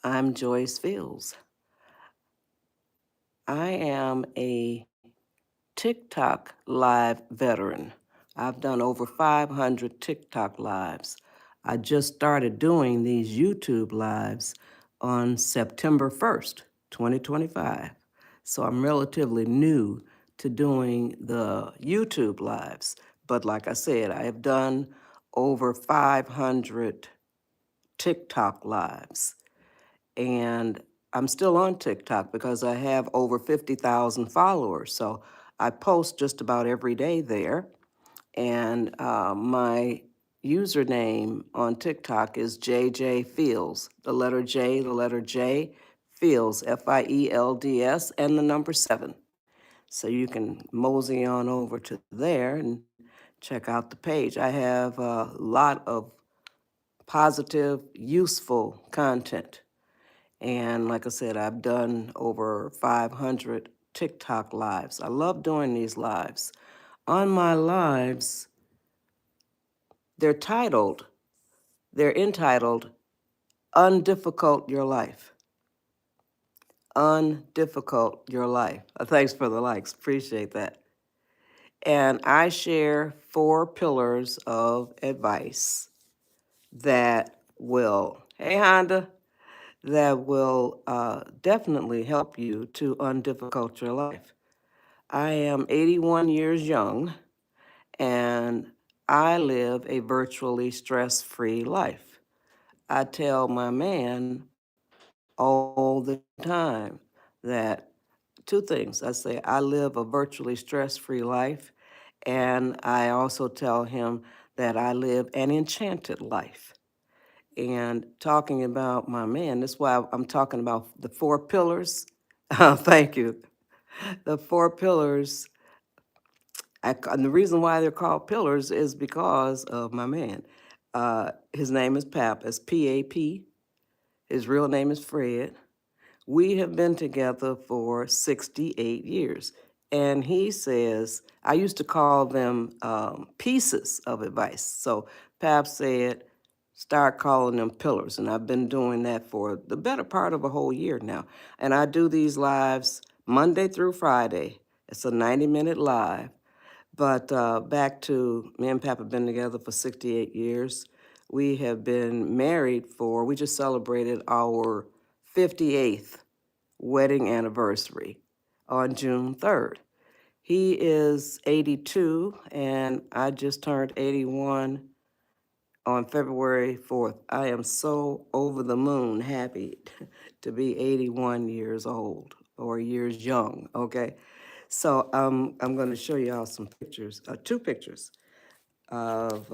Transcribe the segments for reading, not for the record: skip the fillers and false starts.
I'm Joyce Fields. I am a TikTok live veteran. I've done over 500 TikTok lives. I just started doing these YouTube lives on September 1st, 2025. So I'm relatively new to doing the YouTube lives. But like I said, I have done over 500 TikTok lives. And I'm still on TikTok because I have over 50,000 followers. So I post just about every day there. And my username on TikTok is JJ Fields, the letter J, Fields, Fields, and the number 7. So you can mosey on over to there and check out the page. I have a lot of positive, useful content. And like I said, I've done over 500 TikTok lives. I love doing these lives. On my lives, they're entitled, Undifficult Your Life. Undifficult Your Life. Thanks for the likes, appreciate that. And I share 4 pillars of advice that will, hey Honda, that will definitely help you to undifficult your life. I am 81 years young, and I live a virtually stress-free life. I tell my man all the time that 2 things. I say I live a virtually stress-free life, and I also tell him that I live an enchanted life. And talking about my man, that's why I'm talking about the 4 pillars. Thank you. The 4 pillars, and the reason why they're called pillars is because of my man. His name is Pap, it's P-A-P. His real name is Fred. We have been together for 68 years. And he says, I used to call them pieces of advice. So Pap said, start calling them pillars. And I've been doing that for the better part of a whole year now. And I do these lives Monday through Friday. It's a 90-minute live. But back to me and Pap have been together for 68 years. We have been married we just celebrated our 58th wedding anniversary on June 3rd. He is 82, and I just turned 81 on February 4th. I am so over the moon happy to be 81 years old or years young, okay? So I'm going to show y'all some pictures, 2 pictures of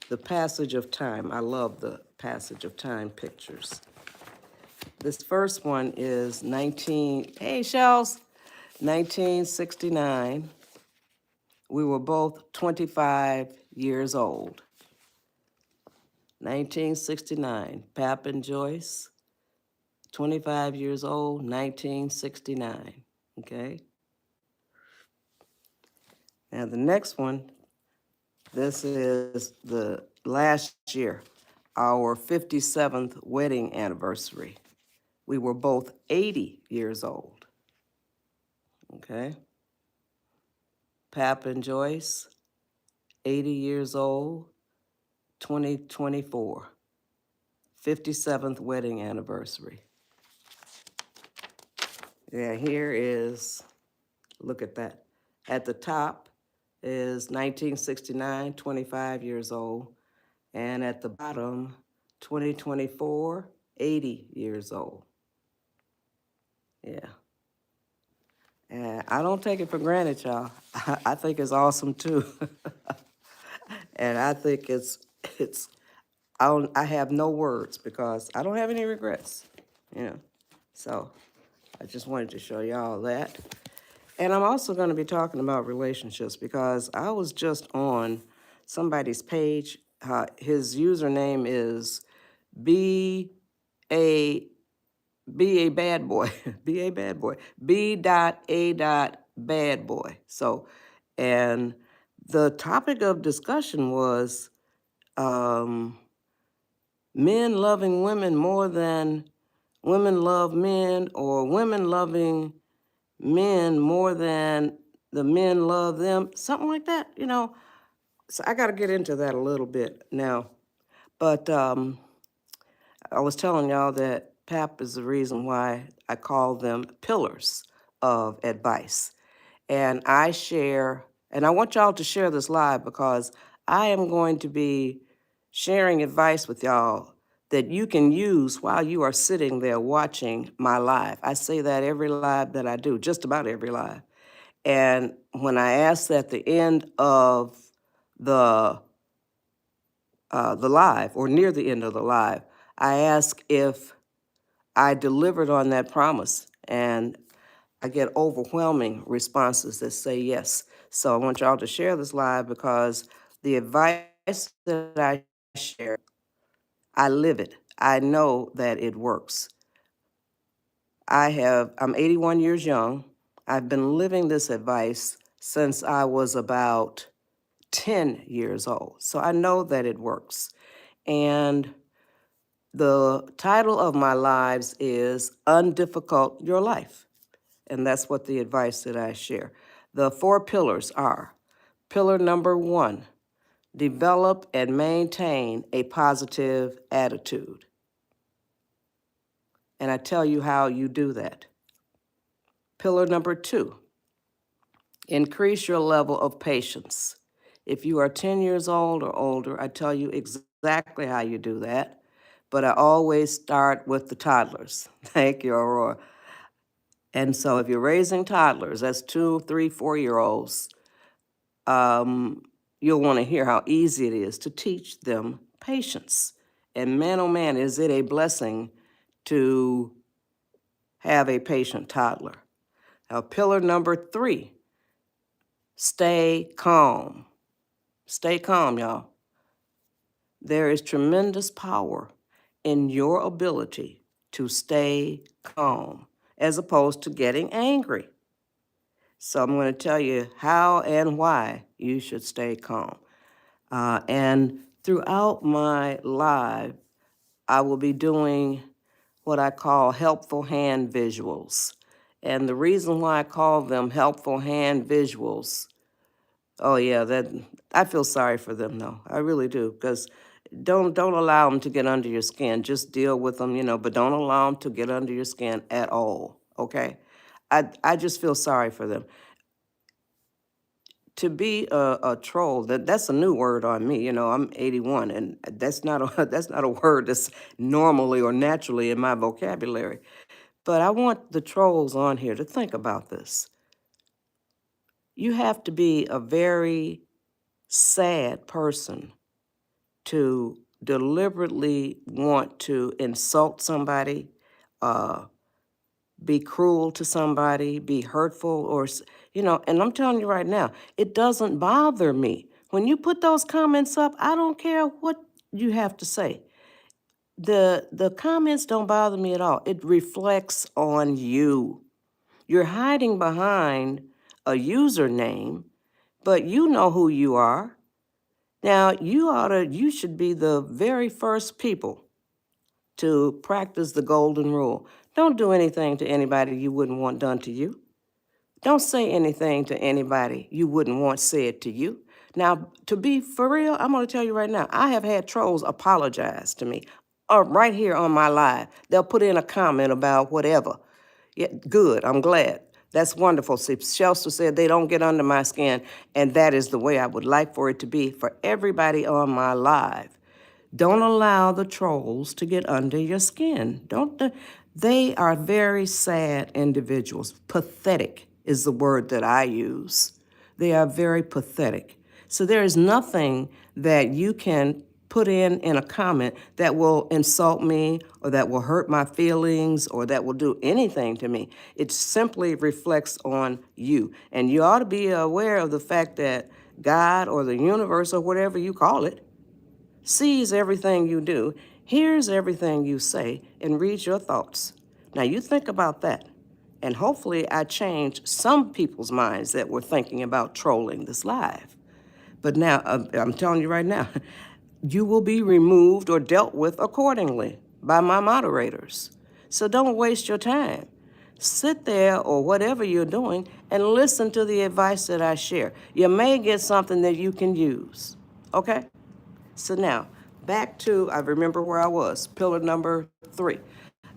the passage of time. I love the passage of time pictures. This first one is 1969. We were both 25 years old. 1969, Pap and Joyce, 25 years old, 1969, okay? Now the next one, this is the last year, our 57th wedding anniversary. We were both 80 years old, okay? Pap and Joyce, 80 years old, 2024, 57th wedding anniversary. Yeah, here is, look at that. At the top is 1969, 25 years old. And at the bottom, 2024, 80 years old. Yeah. And I don't take it for granted, y'all. I think it's awesome too. And I think I have no words because I don't have any regrets, you know. So I just wanted to show y'all that. And I'm also going to be talking about relationships because I was just on somebody's page. His username is be a bad boy, be a bad boy, B.A. bad boy. So, and the topic of discussion was men loving women more than women love men, or women loving men more than the men love them, something like that, you know. So I got to get into that a little bit now. But I was telling y'all that PAP is the reason why I call them pillars of advice. And I share, and I want y'all to share this live because I am going to be sharing advice with y'all that you can use while you are sitting there watching my live. I say that every live that I do, just about every live. And when I ask at the end of the the live, or near the end of the live, I ask if I delivered on that promise, and I get overwhelming responses that say yes. So I want y'all to share this live because the advice that I share, I live it. I know that it works. I'm 81 years young. I've been living this advice since I was about 10 years old. So I know that it works. And the title of my lives is Undifficult Your Life. And that's what the advice that I share. The 4 pillars are: pillar number 1, develop and maintain a positive attitude. And I tell you how you do that. Pillar number 2, increase your level of patience. If you are 10 years old or older, I tell you exactly how you do that. But I always start with the toddlers. Thank you, Aurora. And so if you're raising toddlers, that's 2, 3, 4-year-olds, you'll want to hear how easy it is to teach them patience. And man, oh man, is it a blessing to have a patient toddler. Now, pillar number 3, stay calm. Stay calm, y'all. There is tremendous power in your ability to stay calm as opposed to getting angry. So I'm going to tell you how and why you should stay calm. And throughout my live, I will be doing what I call helpful hand visuals. And the reason why I call them helpful hand visuals, oh yeah, that I feel sorry for them though. I really do, because don't allow them to get under your skin. Just deal with them, but don't allow them to get under your skin at all, okay? I just feel sorry for them. To be a troll, that's a new word on me. I'm 81, and that's not a that's not a word that's normally or naturally in my vocabulary. But I want the trolls on here to think about this. You have to be a very sad person to deliberately want to insult somebody, uh, be cruel to somebody, be hurtful, and I'm telling you right now, it doesn't bother me. When you put those comments up, I don't care what you have to say. The comments don't bother me at all. It reflects on you. You're hiding behind a username, but you know who you are. Now, you should be the very first people to practice the golden rule. Don't do anything to anybody you wouldn't want done to you. Don't say anything to anybody you wouldn't want said to you. Now, to be for real, I'm going to tell you right now, I have had trolls apologize to me right here on my live. They'll put in a comment about whatever. Yeah, good, I'm glad. That's wonderful. See, Shelster said they don't get under my skin, and that is the way I would like for it to be for everybody on my live. Don't allow the trolls to get under your skin. Don't. They are very sad individuals. Pathetic is the word that I use. They are very pathetic. So there is nothing that you can put in a comment that will insult me or that will hurt my feelings or that will do anything to me. It simply reflects on you. And you ought to be aware of the fact that God or the universe or whatever you call it sees everything you do, hears everything you say, and reads your thoughts. Now you think about that. And hopefully I changed some people's minds that were thinking about trolling this live. But now, I'm telling you right now, you will be removed or dealt with accordingly by my moderators. So don't waste your time. Sit there or whatever you're doing and listen to the advice that I share. You may get something that you can use. Okay? So now, back to, I remember where I was, pillar number 3.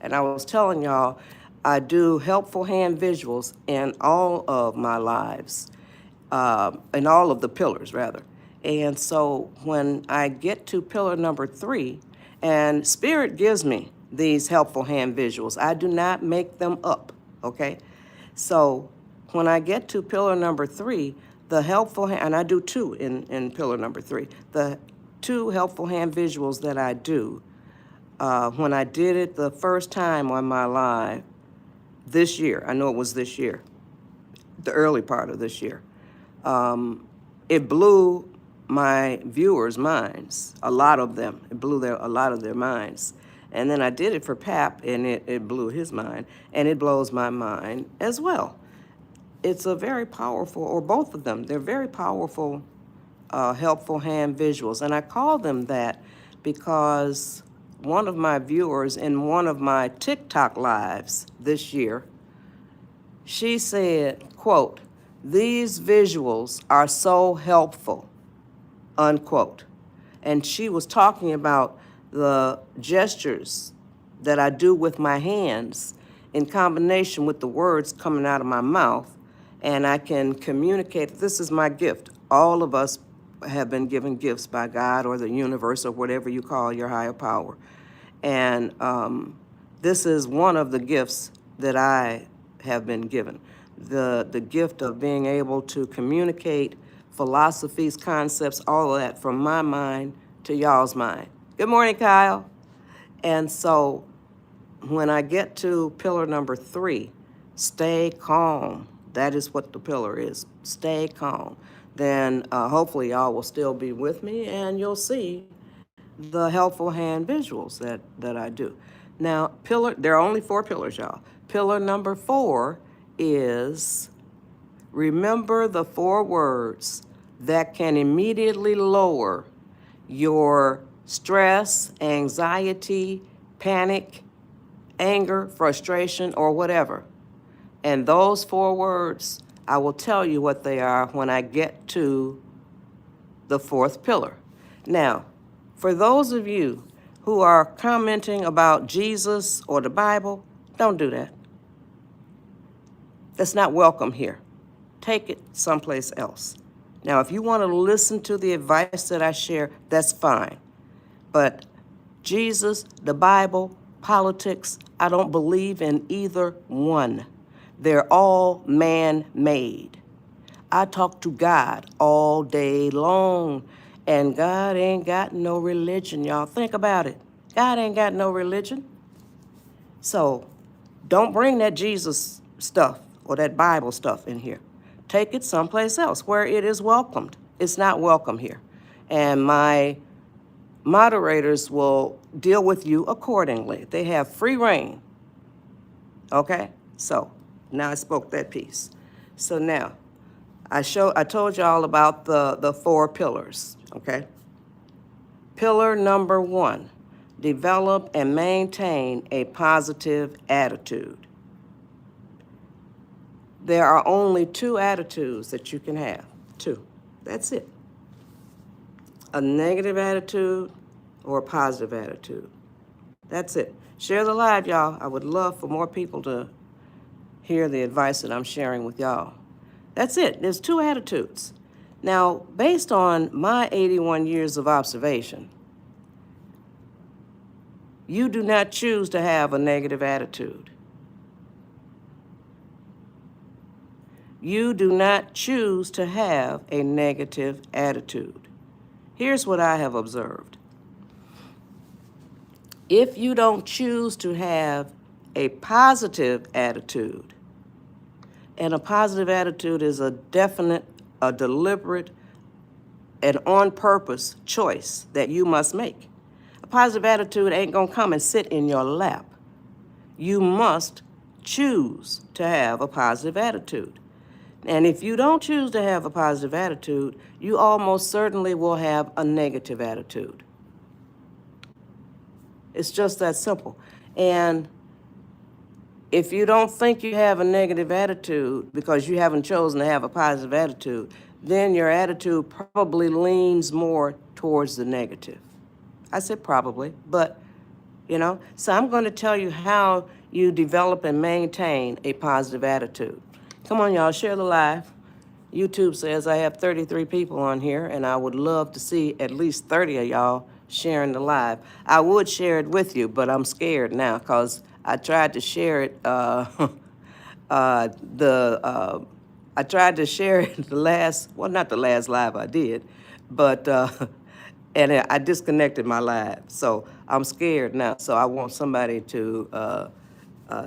And I was telling y'all, I do helpful hand visuals in all of my lives, in all of the pillars, rather. And so when I get to pillar number 3, and Spirit gives me these helpful hand visuals, I do not make them up, okay? So when I get to pillar number 3, the helpful hand, and I do 2 in pillar number 3, the 2 helpful hand visuals that I do, when I did it the first time on my live this year, I know it was this year, the early part of this year, it blew my viewers' minds, a lot of them. It blew a lot of their minds. And then I did it for Pap, and it blew his mind, and it blows my mind as well. It's a very powerful, or both of them, they're very powerful, helpful hand visuals. And I call them that because one of my viewers in one of my TikTok lives this year, she said, quote, "These visuals are so helpful," unquote. And she was talking about the gestures that I do with my hands in combination with the words coming out of my mouth, and I can communicate. This is my gift. All of us have been given gifts by God or the universe or whatever you call your higher power. And this is one of the gifts that I have been given, the gift of being able to communicate philosophies, concepts, all of that from my mind to y'all's mind. Good morning, Kyle. And so when I get to pillar number 3, stay calm. That is what the pillar is. Stay calm. Then hopefully y'all will still be with me and you'll see the helpful hand visuals that I do. Now, there are only 4 pillars, y'all. Pillar number 4 is remember the 4 words that can immediately lower your stress, anxiety, panic, anger, frustration, or whatever. And those 4 words, I will tell you what they are when I get to the 4th pillar. Now, for those of you who are commenting about Jesus or the Bible, don't do that. That's not welcome here. Take it someplace else. Now, if you want to listen to the advice that I share, that's fine. But Jesus, the Bible, politics, I don't believe in either one. They're all man-made. I talk to God all day long, and God ain't got no religion, y'all. Think about it. God ain't got no religion. So don't bring that Jesus stuff or that Bible stuff in here. Take it someplace else where it is welcomed. It's not welcome here. And my moderators will deal with you accordingly. They have free reign. Okay? So now I spoke that piece. So now I told you all about the 4 pillars, okay? Pillar number 1, develop and maintain a positive attitude. There are only 2 attitudes that you can have. 2. That's it. A negative attitude or a positive attitude. That's it. Share the live, y'all. I would love for more people to hear the advice that I'm sharing with y'all. That's it. There's 2 attitudes. Now, based on my 81 years of observation, you do not choose to have a negative attitude. You do not choose to have a negative attitude. Here's what I have observed. If you don't choose to have a positive attitude, and a positive attitude is a definite, a deliberate, and on-purpose choice that you must make. A positive attitude ain't gonna come and sit in your lap. You must choose to have a positive attitude. And if you don't choose to have a positive attitude, you almost certainly will have a negative attitude. It's just that simple. And If you don't think you have a negative attitude because you haven't chosen to have a positive attitude, then your attitude probably leans more towards the negative. I said probably, but so I'm going to tell you how you develop and maintain a positive attitude. Come on, y'all, share the live. YouTube says I have 33 people on here, and I would love to see at least 30 of y'all sharing the live. I would share it with you, but I'm scared now because I tried to share it. The I tried to share it the last, well, not the last live I did, but and I disconnected my live, so I'm scared now. So I want somebody to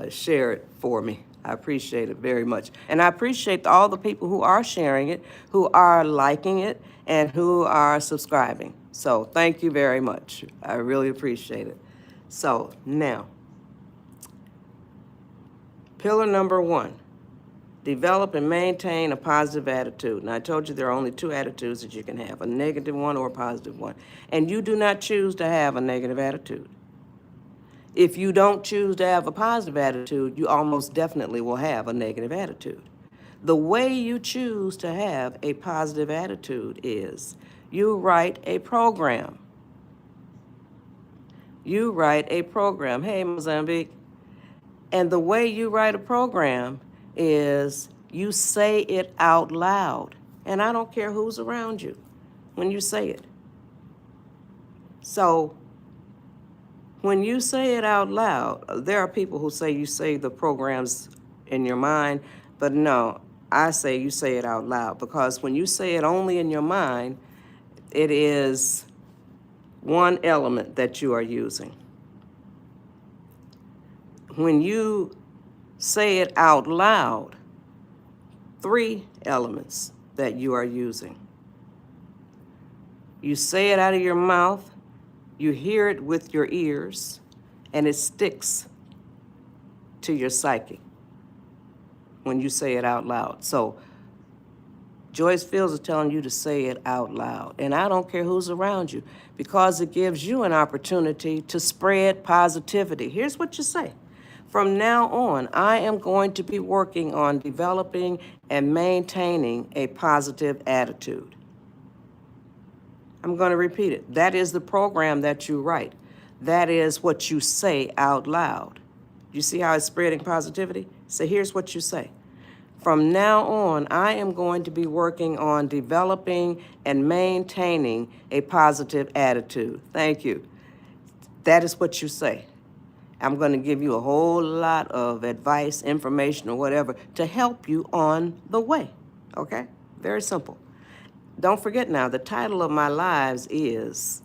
share it for me. I appreciate it very much. And I appreciate all the people who are sharing it, who are liking it, and who are subscribing. So thank you very much. I really appreciate it. So now, pillar number 1, develop and maintain a positive attitude. And I told you there are only 2 attitudes that you can have, a negative one or a positive one. And you do not choose to have a negative attitude. If you don't choose to have a positive attitude, you almost definitely will have a negative attitude. The way you choose to have a positive attitude is you write a program. You write a program. Hey, Mozambique. And the way you write a program is you say it out loud. And I don't care who's around you when you say it. So when you say it out loud, there are people who say you say the programs in your mind, but no, I say you say it out loud, because when you say it only in your mind, it is one element that you are using. When you say it out loud, 3 elements that you are using. You say it out of your mouth, you hear it with your ears, and it sticks to your psyche when you say it out loud. So Joyce Fields is telling you to say it out loud. And I don't care who's around you, because it gives you an opportunity to spread positivity. Here's what you say. From now on, I am going to be working on developing and maintaining a positive attitude. I'm going to repeat it. That is the program that you write. That is what you say out loud. You see how it's spreading positivity? So here's what you say. From now on, I am going to be working on developing and maintaining a positive attitude. Thank you. That is what you say. I'm going to give you a whole lot of advice, information, or whatever to help you on the way. Okay? Very simple. Don't forget now, the title of my lives is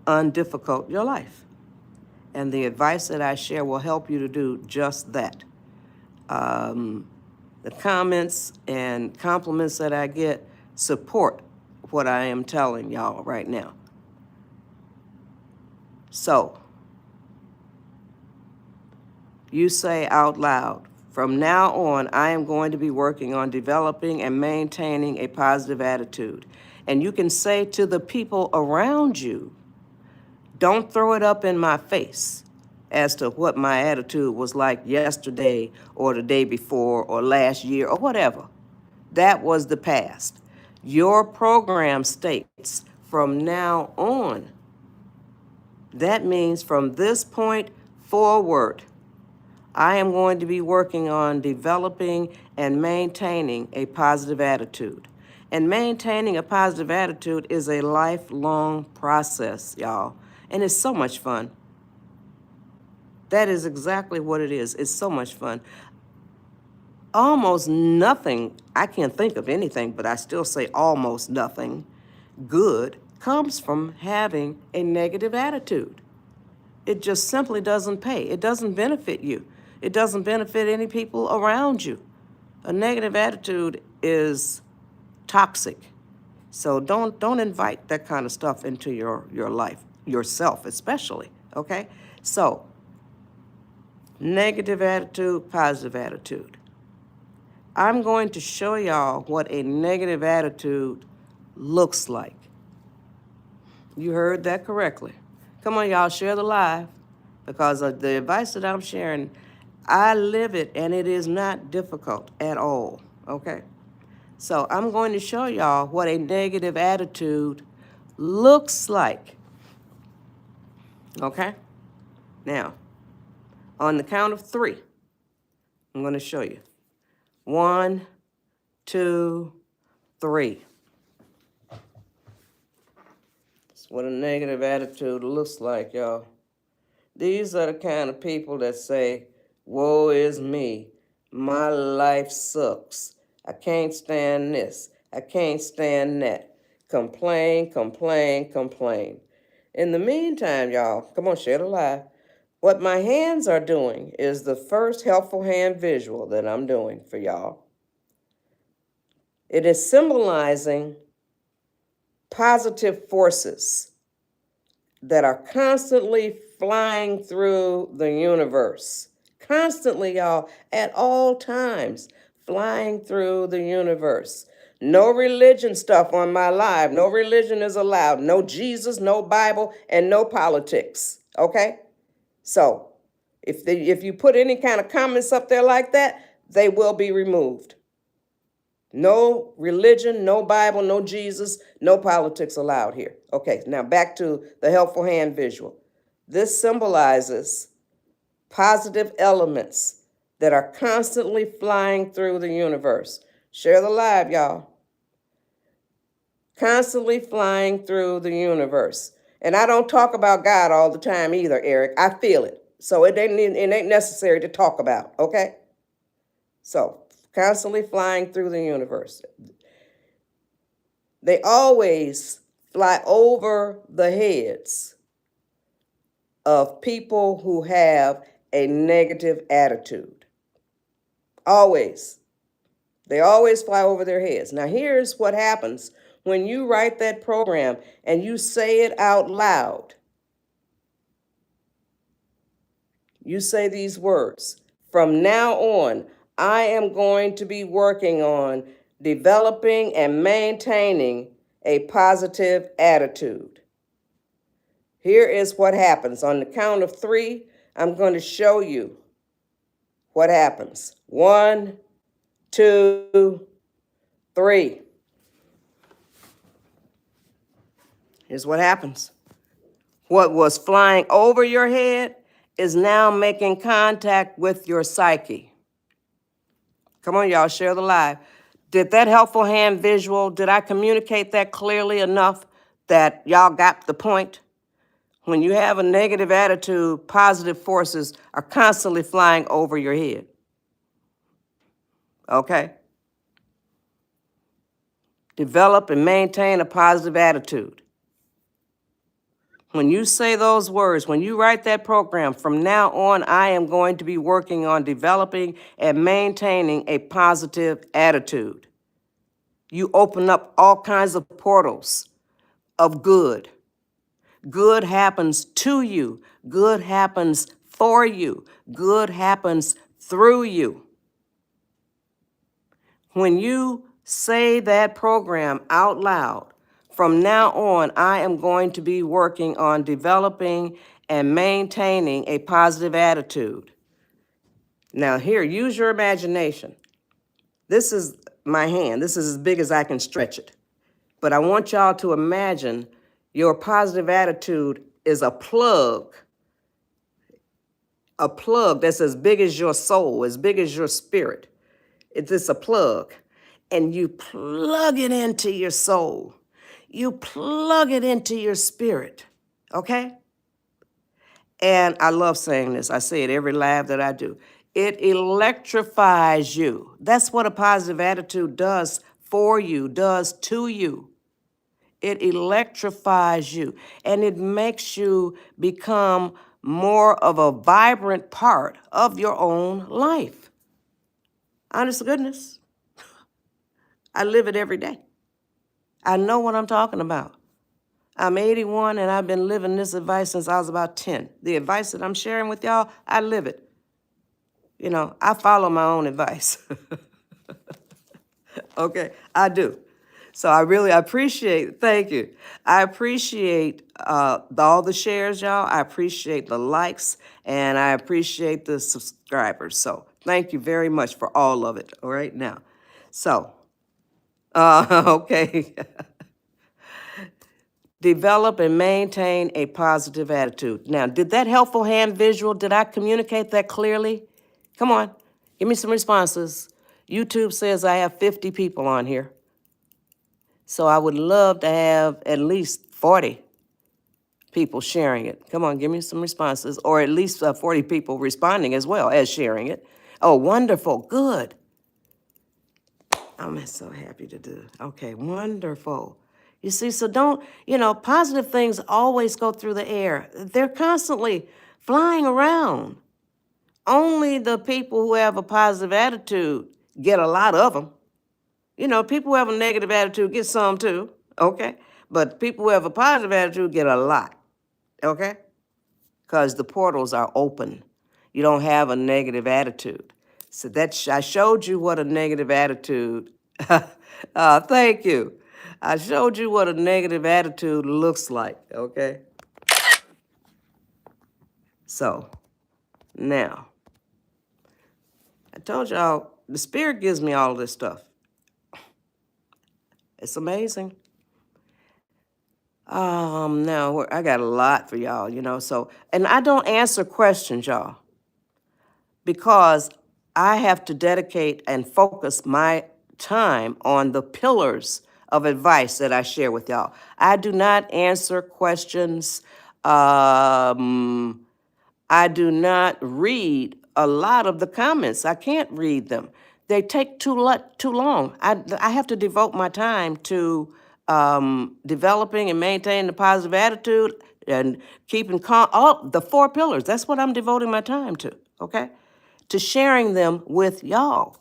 UNDIFFICULT Your Life. And the advice that I share will help you to do just that. The comments and compliments that I get support what I am telling y'all right now. So, you say out loud, from now on, I am going to be working on developing and maintaining a positive attitude. And you can say to the people around you, don't throw it up in my face as to what my attitude was like yesterday or the day before or last year or whatever. That was the past. Your program states from now on. That means from this point forward, I am going to be working on developing and maintaining a positive attitude. And maintaining a positive attitude is a lifelong process, y'all. And it's so much fun. That is exactly what it is. It's so much fun. Almost nothing, I can't think of anything, but I still say almost nothing good comes from having a negative attitude. It just simply doesn't pay. It doesn't benefit you. It doesn't benefit any people around you. A negative attitude is toxic. So don't invite that kind of stuff into your life, yourself especially, okay? So, negative attitude, positive attitude. I'm going to show y'all what a negative attitude looks like. You heard that correctly. Come on, y'all, share the live, because the advice that I'm sharing, I live it, and it is not difficult at all, okay? So I'm going to show y'all what a negative attitude looks like, okay? Now, on the count of 3, I'm going to show you. 1, 2, 3. That's what a negative attitude looks like, y'all. These are the kind of people that say, woe is me. My life sucks. I can't stand this. I can't stand that. Complain, complain, complain. In the meantime, y'all, come on, share the live. What my hands are doing is the first helpful hand visual that I'm doing for y'all. It is symbolizing positive forces that are constantly flying through the universe. Constantly, y'all, at all times, flying through the universe. No religion stuff on my live. No religion is allowed. No Jesus, no Bible, and no politics. Okay? So, if you put any kind of comments up there like that, they will be removed. No religion, no Bible, no Jesus, no politics allowed here. Okay, now back to the helpful hand visual. This symbolizes positive elements that are constantly flying through the universe. Share the live, y'all. Constantly flying through the universe. And I don't talk about God all the time either, Eric. I feel it. So it ain't necessary to talk about, okay? So, constantly flying through the universe. They always fly over the heads of people who have a negative attitude. Always. They always fly over their heads. Now, here's what happens when you write that program and you say it out loud. You say these words. From now on, I am going to be working on developing and maintaining a positive attitude. Here is what happens. On the count of 3, I'm going to show you what happens. 1, 2, 3. Here's what happens. What was flying over your head is now making contact with your psyche. Come on, y'all, share the live. Did that helpful hand visual, did I communicate that clearly enough that y'all got the point? When you have a negative attitude, positive forces are constantly flying over your head. Okay? Develop and maintain a positive attitude. When you say those words, when you write that program, from now on, I am going to be working on developing and maintaining a positive attitude. You open up all kinds of portals of good. Good happens to you. Good happens for you. Good happens through you. When you say that program out loud, from now on, I am going to be working on developing and maintaining a positive attitude. Now here, use your imagination. This is my hand. This is as big as I can stretch it. But I want y'all to imagine your positive attitude is a plug that's as big as your soul, as big as your spirit. It's just a plug. And you plug it into your soul. You plug it into your spirit, okay? And I love saying this. I say it every live that I do. It electrifies you. That's what a positive attitude does for you, does to you. It electrifies you, and it makes you become more of a vibrant part of your own life. Honest to goodness, I live it every day. I know what I'm talking about. I'm 81, and I've been living this advice since I was about 10. The advice that I'm sharing with y'all, I live it. You know, I follow my own advice. Okay, I do. So I really appreciate, thank you. I appreciate all the shares, y'all. I appreciate the likes, and I appreciate the subscribers. So thank you very much for all of it. All right, now. So, okay. Develop and maintain a positive attitude. Now, did that helpful hand visual, did I communicate that clearly? Come on, give me some responses. YouTube says I have 50 people on here. So I would love to have at least 40 people sharing it. Come on, give me some responses, or at least 40 people responding as well as sharing it. Oh, wonderful, good. I'm so happy to do it. Okay, wonderful. You see, so don't, positive things always go through the air. They're constantly flying around. Only the people who have a positive attitude get a lot of them. People who have a negative attitude get some too, okay? But people who have a positive attitude get a lot, okay? Because the portals are open. You don't have a negative attitude. So I showed you what a negative attitude, thank you. I showed you what a negative attitude looks like, okay? So, now, I told y'all, the Spirit gives me all this stuff. It's amazing. Now, I got a lot for y'all, so, and I don't answer questions, y'all, because I have to dedicate and focus my time on the pillars of advice that I share with y'all. I do not answer questions. I do not read a lot of the comments. I can't read them. They take too long. I have to devote my time to developing and maintaining the positive attitude and keeping calm. All the 4 pillars, that's what I'm devoting my time to, okay? To sharing them with y'all.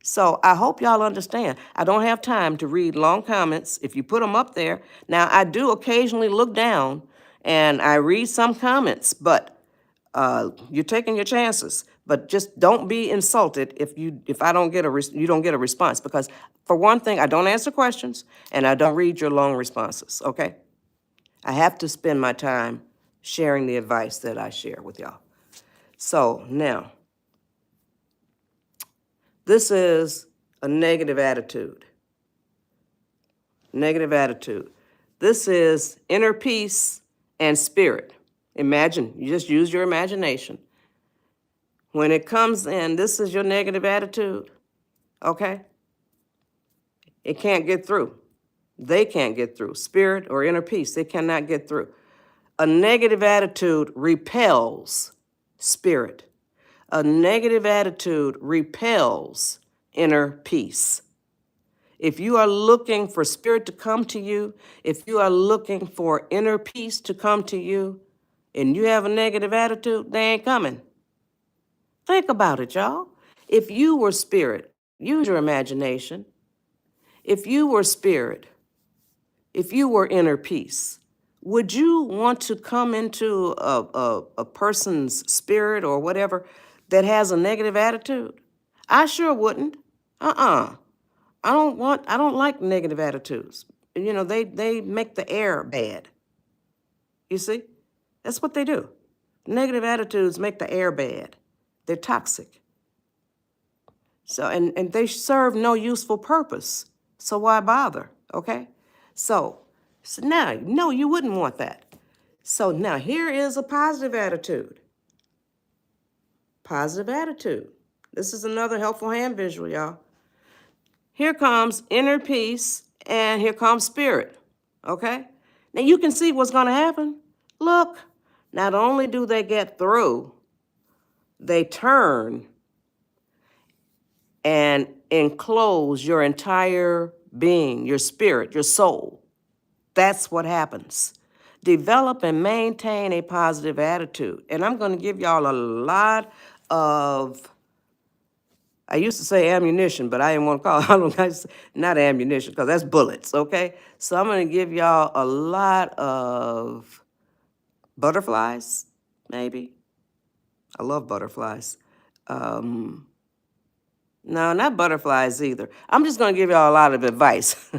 So I hope y'all understand. I don't have time to read long comments if you put them up there. Now, I do occasionally look down and I read some comments, but you're taking your chances. But just don't be insulted if I don't get you don't get a response, because for one thing, I don't answer questions and I don't read your long responses, okay? I have to spend my time sharing the advice that I share with y'all. So now, this is a negative attitude. Negative attitude. This is inner peace and spirit. Imagine, you just use your imagination. When it comes in, this is your negative attitude, okay? It can't get through. They can't get through. Spirit or inner peace, they cannot get through. A negative attitude repels spirit. A negative attitude repels inner peace. If you are looking for spirit to come to you, if you are looking for inner peace to come to you, and you have a negative attitude, they ain't coming. Think about it, y'all. If you were spirit, use your imagination. If you were spirit, if you were inner peace, would you want to come into a person's spirit or whatever that has a negative attitude? I sure wouldn't. I don't like negative attitudes. They make the air bad. You see? That's what they do. Negative attitudes make the air bad. They're toxic. So, and they serve no useful purpose. So why bother, okay? So now, no, you wouldn't want that. So now here is a positive attitude. Positive attitude. This is another helpful hand visual, y'all. Here comes inner peace and here comes spirit, okay? Now you can see what's gonna happen. Look, not only do they get through, they turn and enclose your entire being, your spirit, your soul. That's what happens. Develop and maintain a positive attitude. And I'm going to give y'all a lot of, I used to say ammunition, but I didn't want to call it, not ammunition, because that's bullets, okay? So I'm going to give y'all a lot of butterflies, maybe. I love butterflies. No, not butterflies either. I'm just going to give y'all a lot of advice.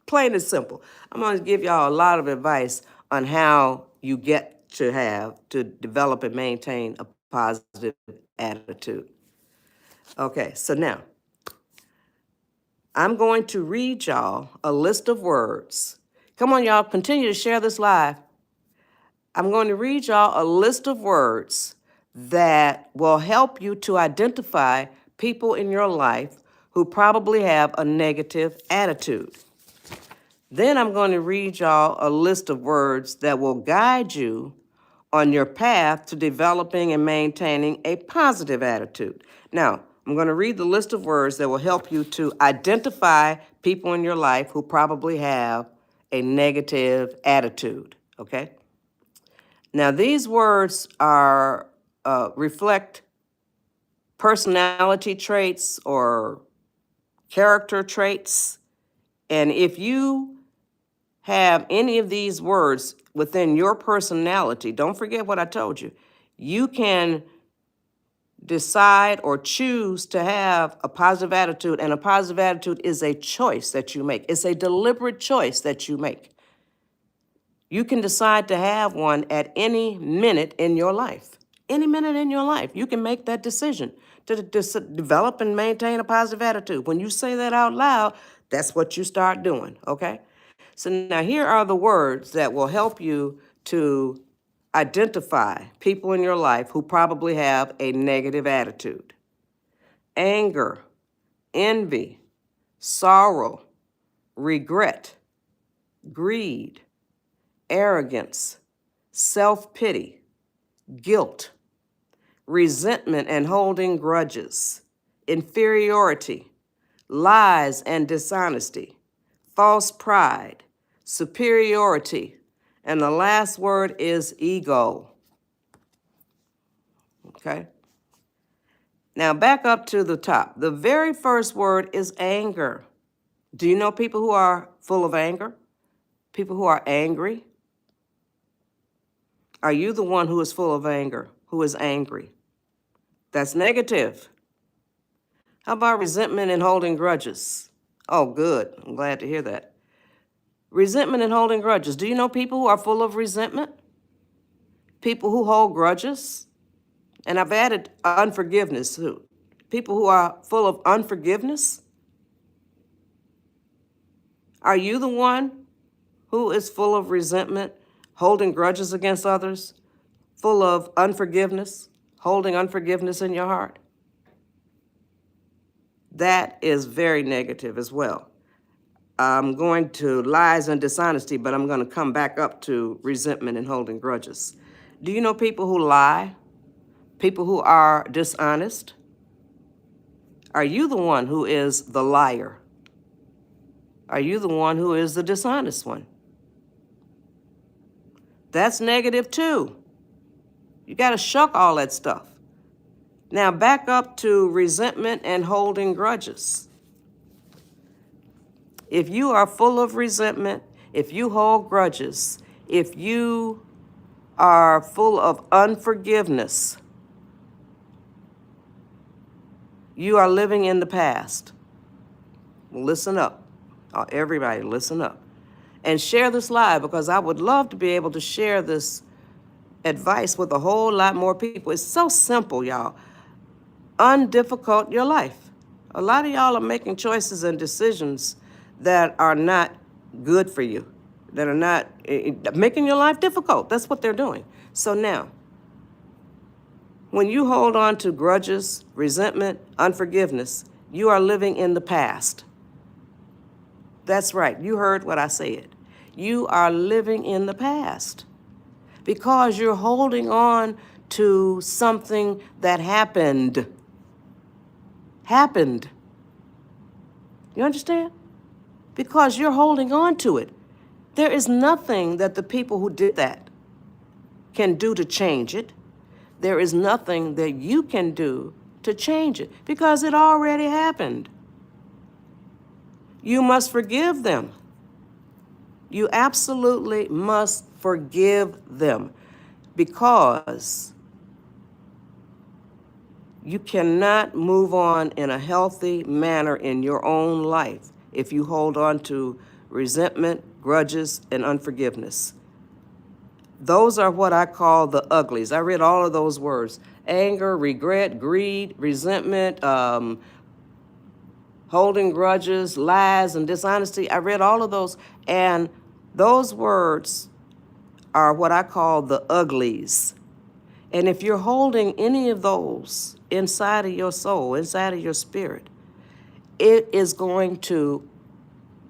Plain and simple. I'm going to give y'all a lot of advice on how you get to develop and maintain a positive attitude. Okay, so now I'm going to read y'all a list of words. Come on, y'all, continue to share this live. I'm going to read y'all a list of words that will help you to identify people in your life who probably have a negative attitude. Then I'm going to read y'all a list of words that will guide you on your path to developing and maintaining a positive attitude. Now, I'm going to read the list of words that will help you to identify people in your life who probably have a negative attitude, okay? Now, these words are reflect personality traits or character traits. And if you have any of these words within your personality, don't forget what I told you. You can decide or choose to have a positive attitude, and a positive attitude is a choice that you make. It's a deliberate choice that you make. You can decide to have one at any minute in your life. Any minute in your life, you can make that decision to develop and maintain a positive attitude. When you say that out loud, that's what you start doing, okay? So now here are the words that will help you to identify people in your life who probably have a negative attitude. Anger, envy, sorrow, regret, greed, arrogance, self-pity, guilt, resentment and holding grudges, inferiority, lies and dishonesty, false pride, superiority, and the last word is ego. Okay? Now back up to the top. The very first word is anger. Do you know people who are full of anger? People who are angry? Are you the one who is full of anger, who is angry? That's negative. How about resentment and holding grudges? Oh, good. I'm glad to hear that. Resentment and holding grudges. Do you know people who are full of resentment? People who hold grudges? And I've added unforgiveness too. People who are full of unforgiveness? Are you the one who is full of resentment, holding grudges against others, full of unforgiveness, holding unforgiveness in your heart? That is very negative as well. I'm going to lies and dishonesty, but I'm going to come back up to resentment and holding grudges. Do you know people who lie? People who are dishonest? Are you the one who is the liar? Are you the one who is the dishonest one? That's negative too. You got to shuck all that stuff. Now back up to resentment and holding grudges. If you are full of resentment, if you hold grudges, if you are full of unforgiveness, you are living in the past. Listen up. Everybody, listen up. And share this live, because I would love to be able to share this advice with a whole lot more people. It's so simple, y'all. Undifficult your life. A lot of y'all are making choices and decisions that are not good for you, that are not making your life difficult. That's what they're doing. So now, when you hold on to grudges, resentment, unforgiveness, you are living in the past. That's right. You heard what I said. You are living in the past because you're holding on to something that happened. You understand? Because you're holding on to it. There is nothing that the people who did that can do to change it. There is nothing that you can do to change it because it already happened. You must forgive them. You absolutely must forgive them because You cannot move on in a healthy manner in your own life if you hold on to resentment, grudges, and unforgiveness. Those are what I call the uglies. I read all of those words: anger, regret, greed, resentment, holding grudges, lies, and dishonesty. I read all of those, and those words are what I call the uglies. And if you're holding any of those inside of your soul, inside of your spirit, it is going to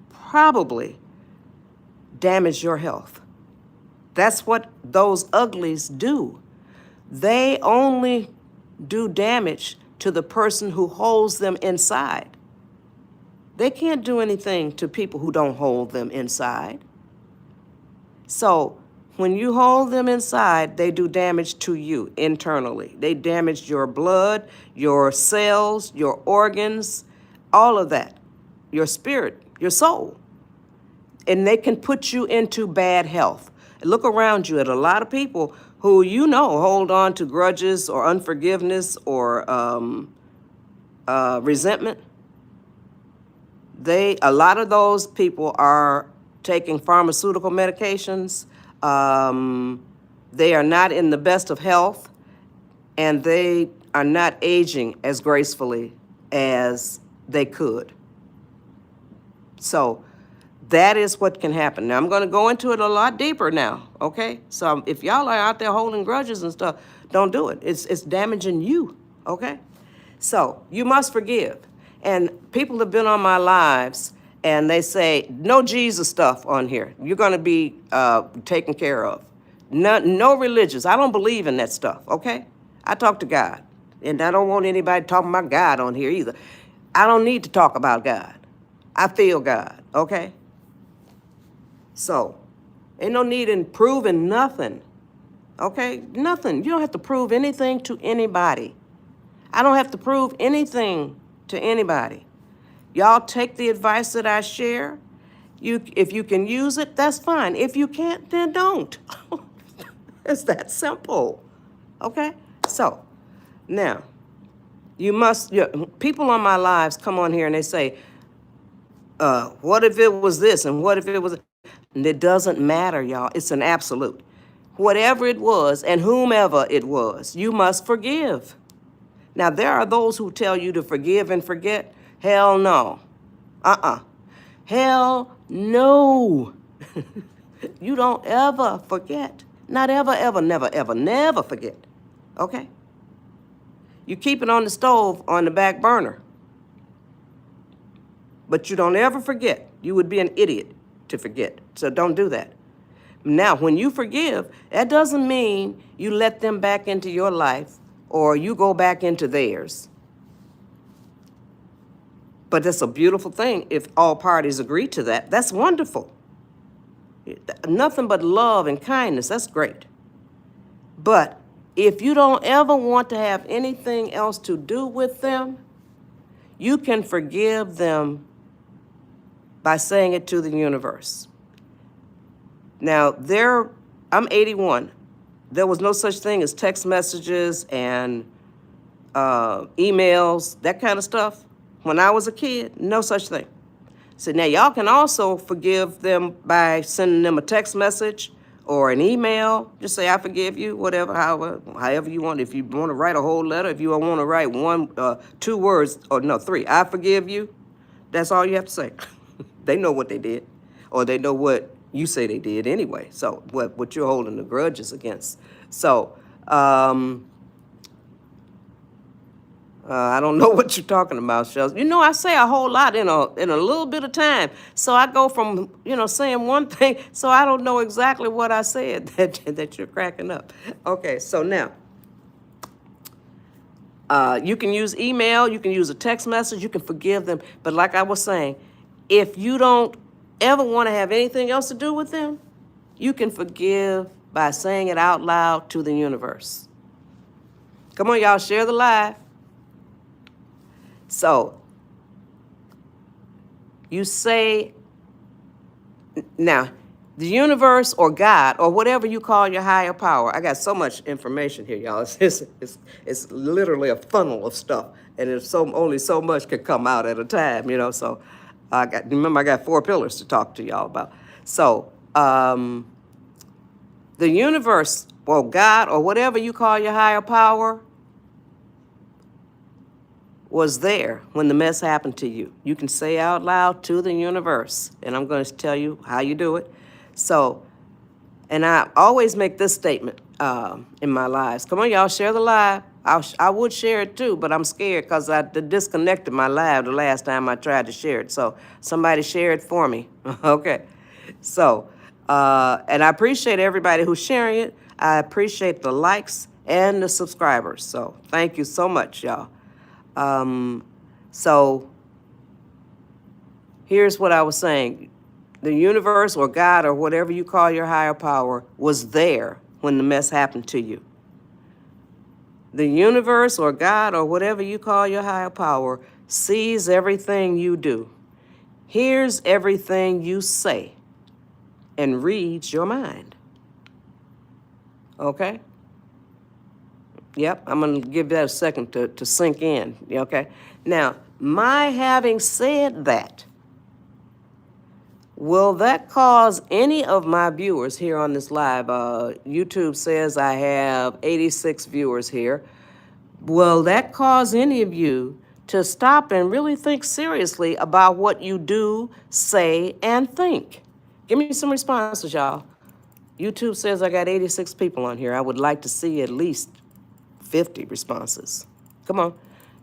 probably damage your health. That's what those uglies do. They only do damage to the person who holds them inside. They can't do anything to people who don't hold them inside. So when you hold them inside, they do damage to you internally. They damage your blood, your cells, your organs, all of that, your spirit, your soul. And they can put you into bad health. Look around you at a lot of people who hold on to grudges or unforgiveness or resentment. A lot of those people are taking pharmaceutical medications. They are not in the best of health, and they are not aging as gracefully as they could. So that is what can happen. Now, I'm going to go into it a lot deeper now, okay? So if y'all are out there holding grudges and stuff, don't do it. It's damaging you, okay? So you must forgive. And people have been on my lives, and they say, no Jesus stuff on here. You're going to be taken care of. No religious. I don't believe in that stuff, okay? I talk to God, and I don't want anybody talking about God on here either. I don't need to talk about God. I feel God, okay? So, ain't no need in proving nothing, okay? Nothing. You don't have to prove anything to anybody. I don't have to prove anything to anybody. Y'all take the advice that I share. If you can use it, that's fine. If you can't, then don't. It's that simple, okay? So, now, people on my lives come on here and they say, what if it was this and what if it was... And it doesn't matter, y'all. It's an absolute. Whatever it was and whomever it was, you must forgive. Now, there are those who tell you to forgive and forget. Hell no. Hell no. You don't ever forget. Not ever, ever, never, ever, never forget. Okay? You keep it on the stove on the back burner. But you don't ever forget. You would be an idiot to forget. So don't do that. Now, when you forgive, that doesn't mean you let them back into your life or you go back into theirs. But that's a beautiful thing if all parties agree to that. That's wonderful. Nothing but love and kindness. That's great. But if you don't ever want to have anything else to do with them, you can forgive them by saying it to the universe. Now, I'm 81. There was no such thing as text messages and emails, that kind of stuff. When I was a kid, no such thing. So now y'all can also forgive them by sending them a text message or an email. Just say, I forgive you, whatever, however you want. If you want to write a whole letter, if you want to write 2 words, or no, 3, I forgive you, that's all you have to say. They know what they did, or they know what you say they did anyway. So what you're holding the grudges against. So I don't know what you're talking about, Shells. I say a whole lot in a little bit of time. So I go from, saying one thing, so I don't know exactly what I said that you're cracking up. Okay, so now, you can use email, you can use a text message, you can forgive them. But like I was saying, if you don't ever want to have anything else to do with them, you can forgive by saying it out loud to the universe. Come on, y'all, share the live. So, you say, now, The universe or God or whatever you call your higher power. I got so much information here, y'all. It's literally a funnel of stuff, and it's only so much can come out at a time, you know. So remember I got 4 pillars to talk to y'all about. So the universe or God or whatever you call your higher power was there when the mess happened to you. You can say out loud to the universe, and I'm going to tell you how you do it. So, and I always make this statement in my lives. Come on, y'all, share the live. I would share it too, but I'm scared because I disconnected my live the last time I tried to share it. So somebody share it for me. Okay. So, and I appreciate everybody who's sharing it. I appreciate the likes and the subscribers. So thank you so much, y'all. So here's what I was saying. The universe or God or whatever you call your higher power was there when the mess happened to you. The universe or God or whatever you call your higher power sees everything you do, hears everything you say, and reads your mind. Okay? Yep, I'm going to give that a second to sink in. Okay? Now, my having said that, will that cause any of my viewers here on this live? YouTube says I have 86 viewers here. Will that cause any of you to stop and really think seriously about what you do, say, and think? Give me some responses, y'all. YouTube says I got 86 people on here. I would like to see at least 50 responses. Come on,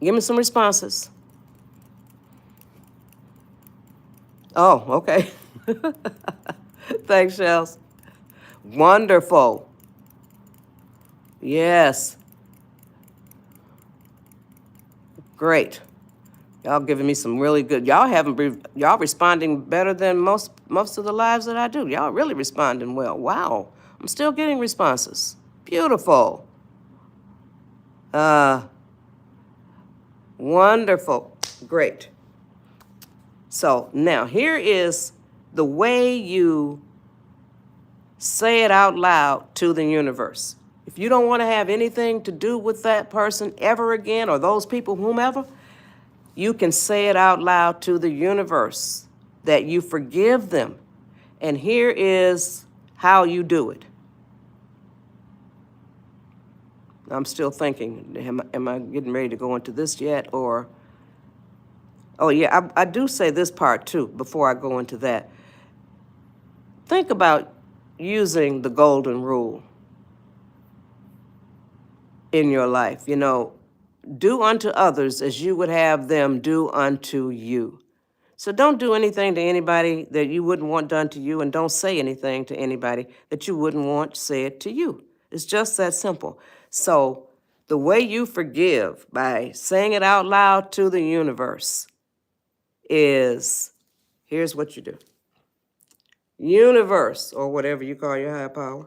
give me some responses. Oh, okay. Thanks, Shells. Wonderful. Yes. Great. Y'all giving me some really good. Y'all responding better than most of the lives that I do. Y'all really responding well. Wow. I'm still getting responses. Beautiful. Wonderful. Great. So now here is the way you say it out loud to the universe. If you don't want to have anything to do with that person ever again or those people, whomever, you can say it out loud to the universe that you forgive them. And here is how you do it. I'm still thinking, am I getting ready to go into this yet? Or, oh yeah, I do say this part too before I go into that. Think about using the golden rule in your life. You know, do unto others as you would have them do unto you. So don't do anything to anybody that you wouldn't want done to you, and don't say anything to anybody that you wouldn't want said to you. It's just that simple. So the way you forgive by saying it out loud to the universe is, here's what you do. Universe, or whatever you call your higher power,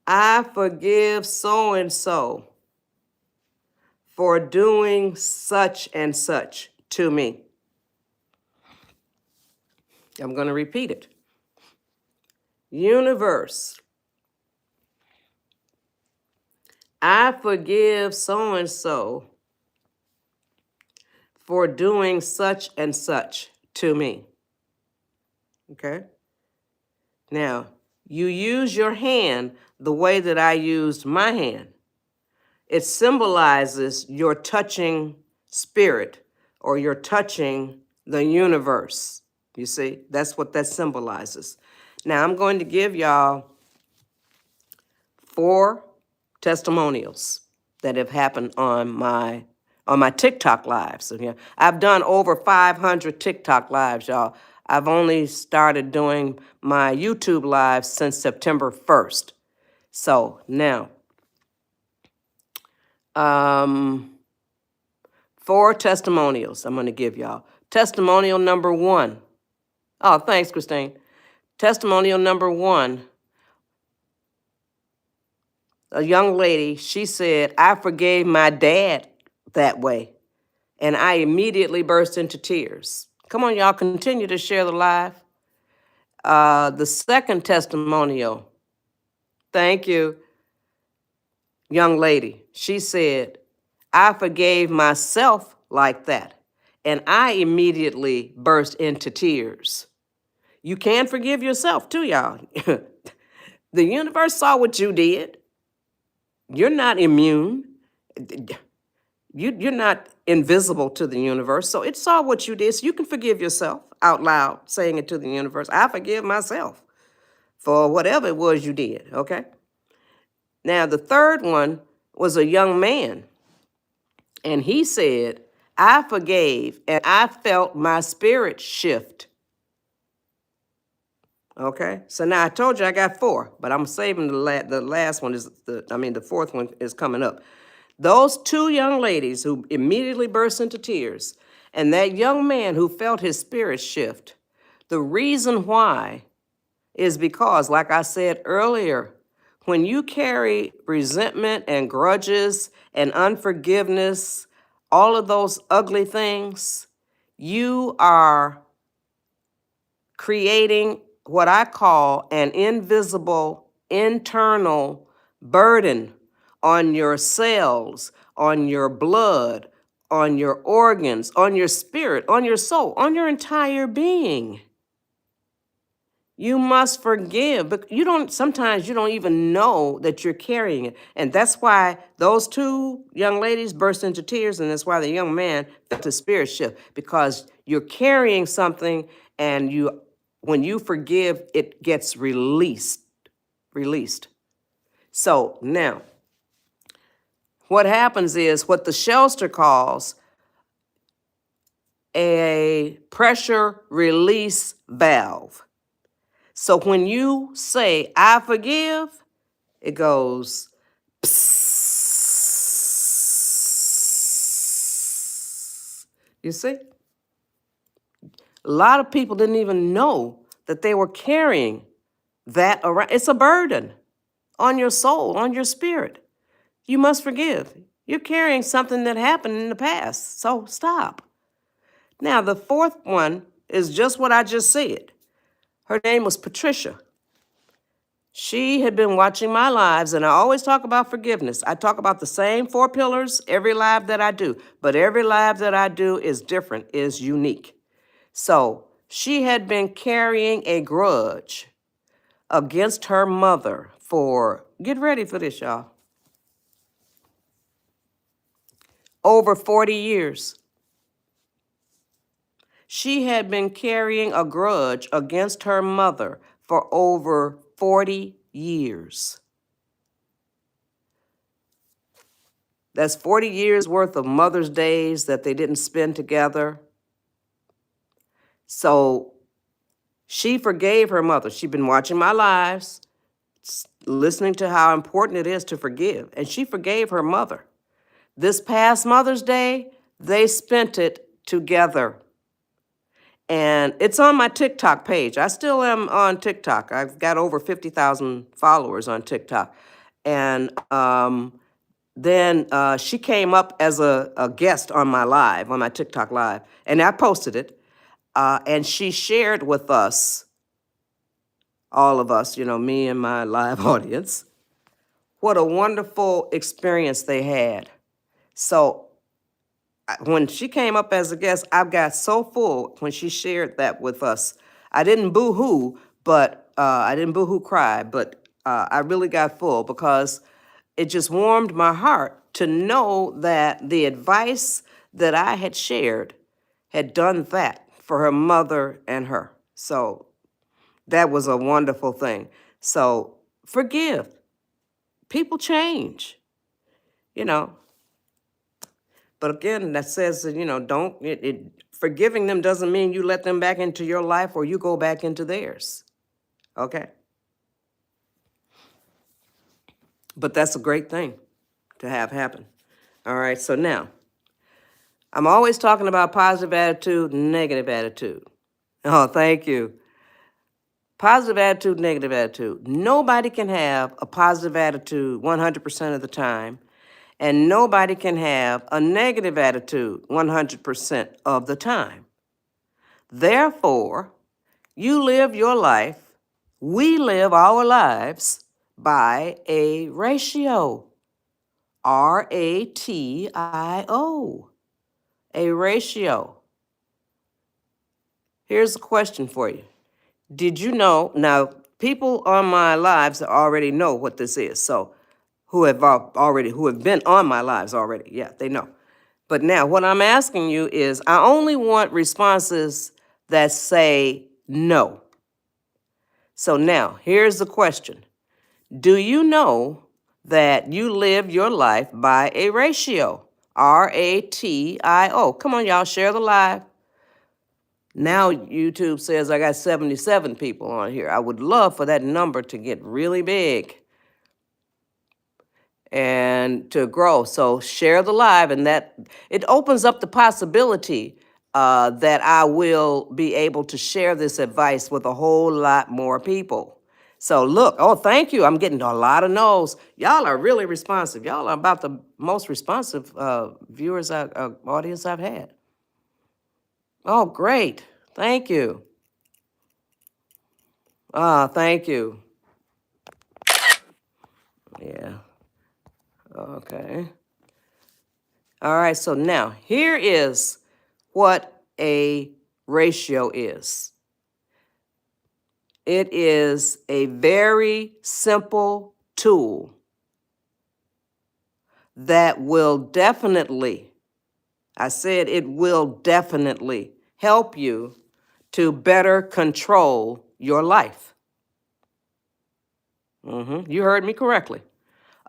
I forgive so-and-so for doing such and such to me. I'm going to repeat it. Universe, I forgive so-and-so for doing such and such to me. Okay? Now, you use your hand the way that I used my hand. It symbolizes your touching spirit, or you're touching the universe. You see, that's what that symbolizes. Now, I'm going to give y'all 4 testimonials that have happened on my TikTok lives. So, yeah, I've done over 500 TikTok lives, y'all. I've only started doing my YouTube lives since September 1st. So now, 4 testimonials I'm going to give y'all. Testimonial number 1. Oh, thanks, Christine. Testimonial number 1. A young lady, she said, I forgave my dad that way, and I immediately burst into tears. Come on, y'all, continue to share the live. The second testimonial, thank you, young lady. She said, I forgave myself like that. And I immediately burst into tears. You can forgive yourself too, y'all. The universe saw what you did. You're not immune. You're not invisible to the universe. So it saw what you did. So you can forgive yourself out loud, saying it to the universe. I forgive myself for whatever it was you did, okay? Now, the third one was a young man. And he said, I forgave and I felt my spirit shift. Okay, so now I told you I got four, but I'm saving the last one the fourth one is coming up. Those two young ladies who immediately burst into tears, and that young man who felt his spirit shift. The reason why is because, like I said earlier, when you carry resentment and grudges and unforgiveness, all of those ugly things, you are creating what I call an invisible internal burden on your cells, on your blood, on your organs, on your spirit, on your soul, on your entire being. You must forgive, but sometimes you don't even know that you're carrying it. And that's why those two young ladies burst into tears, and that's why the young man felt his spirit shift, because you're carrying something, and when you forgive, it gets released. So now, what happens is what the Shelster calls a pressure release valve. So when you say, I forgive, it goes, psst. You see? A lot of people didn't even know that they were carrying that around. It's a burden on your soul, on your spirit. You must forgive. You're carrying something that happened in the past, so stop. Now, the fourth one is just what I just said. Her name was Patricia. She had been watching my lives, and I always talk about forgiveness. I talk about the same four pillars every live that I do, but every live that I do is different, is unique. So she had been carrying a grudge against her mother for, get ready for this, y'all, over 40 years. She had been carrying a grudge against her mother for over 40 years. That's 40 years worth of Mother's Days that they didn't spend together. So she forgave her mother. She'd been watching my lives, listening to how important it is to forgive, and she forgave her mother. This past Mother's Day, they spent it together. And it's on my TikTok page. I still am on TikTok. I've got over 50,000 followers on TikTok. And then she came up as a guest on my TikTok live. And I posted it. And she shared with us, all of us, me and my live audience, what a wonderful experience they had. So when she came up as a guest, I got so full when she shared that with us. I didn't boo-hoo, but I didn't boo-hoo cry, but I really got full because it just warmed my heart to know that the advice that I had shared had done that for her mother and her. So that was a wonderful thing. So forgive. People change, you know. But again, that says that, forgiving them doesn't mean you let them back into your life or you go back into theirs. Okay? But that's a great thing to have happen. All right, so now, I'm always talking about positive attitude, negative attitude. Oh, thank you. Positive attitude, negative attitude. Nobody can have a positive attitude 100% of the time, and nobody can have a negative attitude 100% of the time. Therefore, You live your life, we live our lives by a ratio. ratio. A ratio. Here's a question for you. Did you know? Now, people on my lives already know what this is. So, who have been on my lives already, yeah, they know. But now, what I'm asking you is, I only want responses that say no. So now, here's the question. Do you know that you live your life by a ratio? ratio. Come on, y'all, share the live. Now YouTube says I got 77 people on here. I would love for that number to get really big and to grow. So share the live, and that it opens up the possibility that I will be able to share this advice with a whole lot more people. So look, oh, thank you. I'm getting a lot of no's. Y'all are really responsive. Y'all are about the most responsive audience I've had. Oh, great. Thank you. Thank you. Yeah. Okay. All right, so now here is what a ratio is. It is a very simple tool that will definitely, I said it will definitely help you to better control your life. You heard me correctly.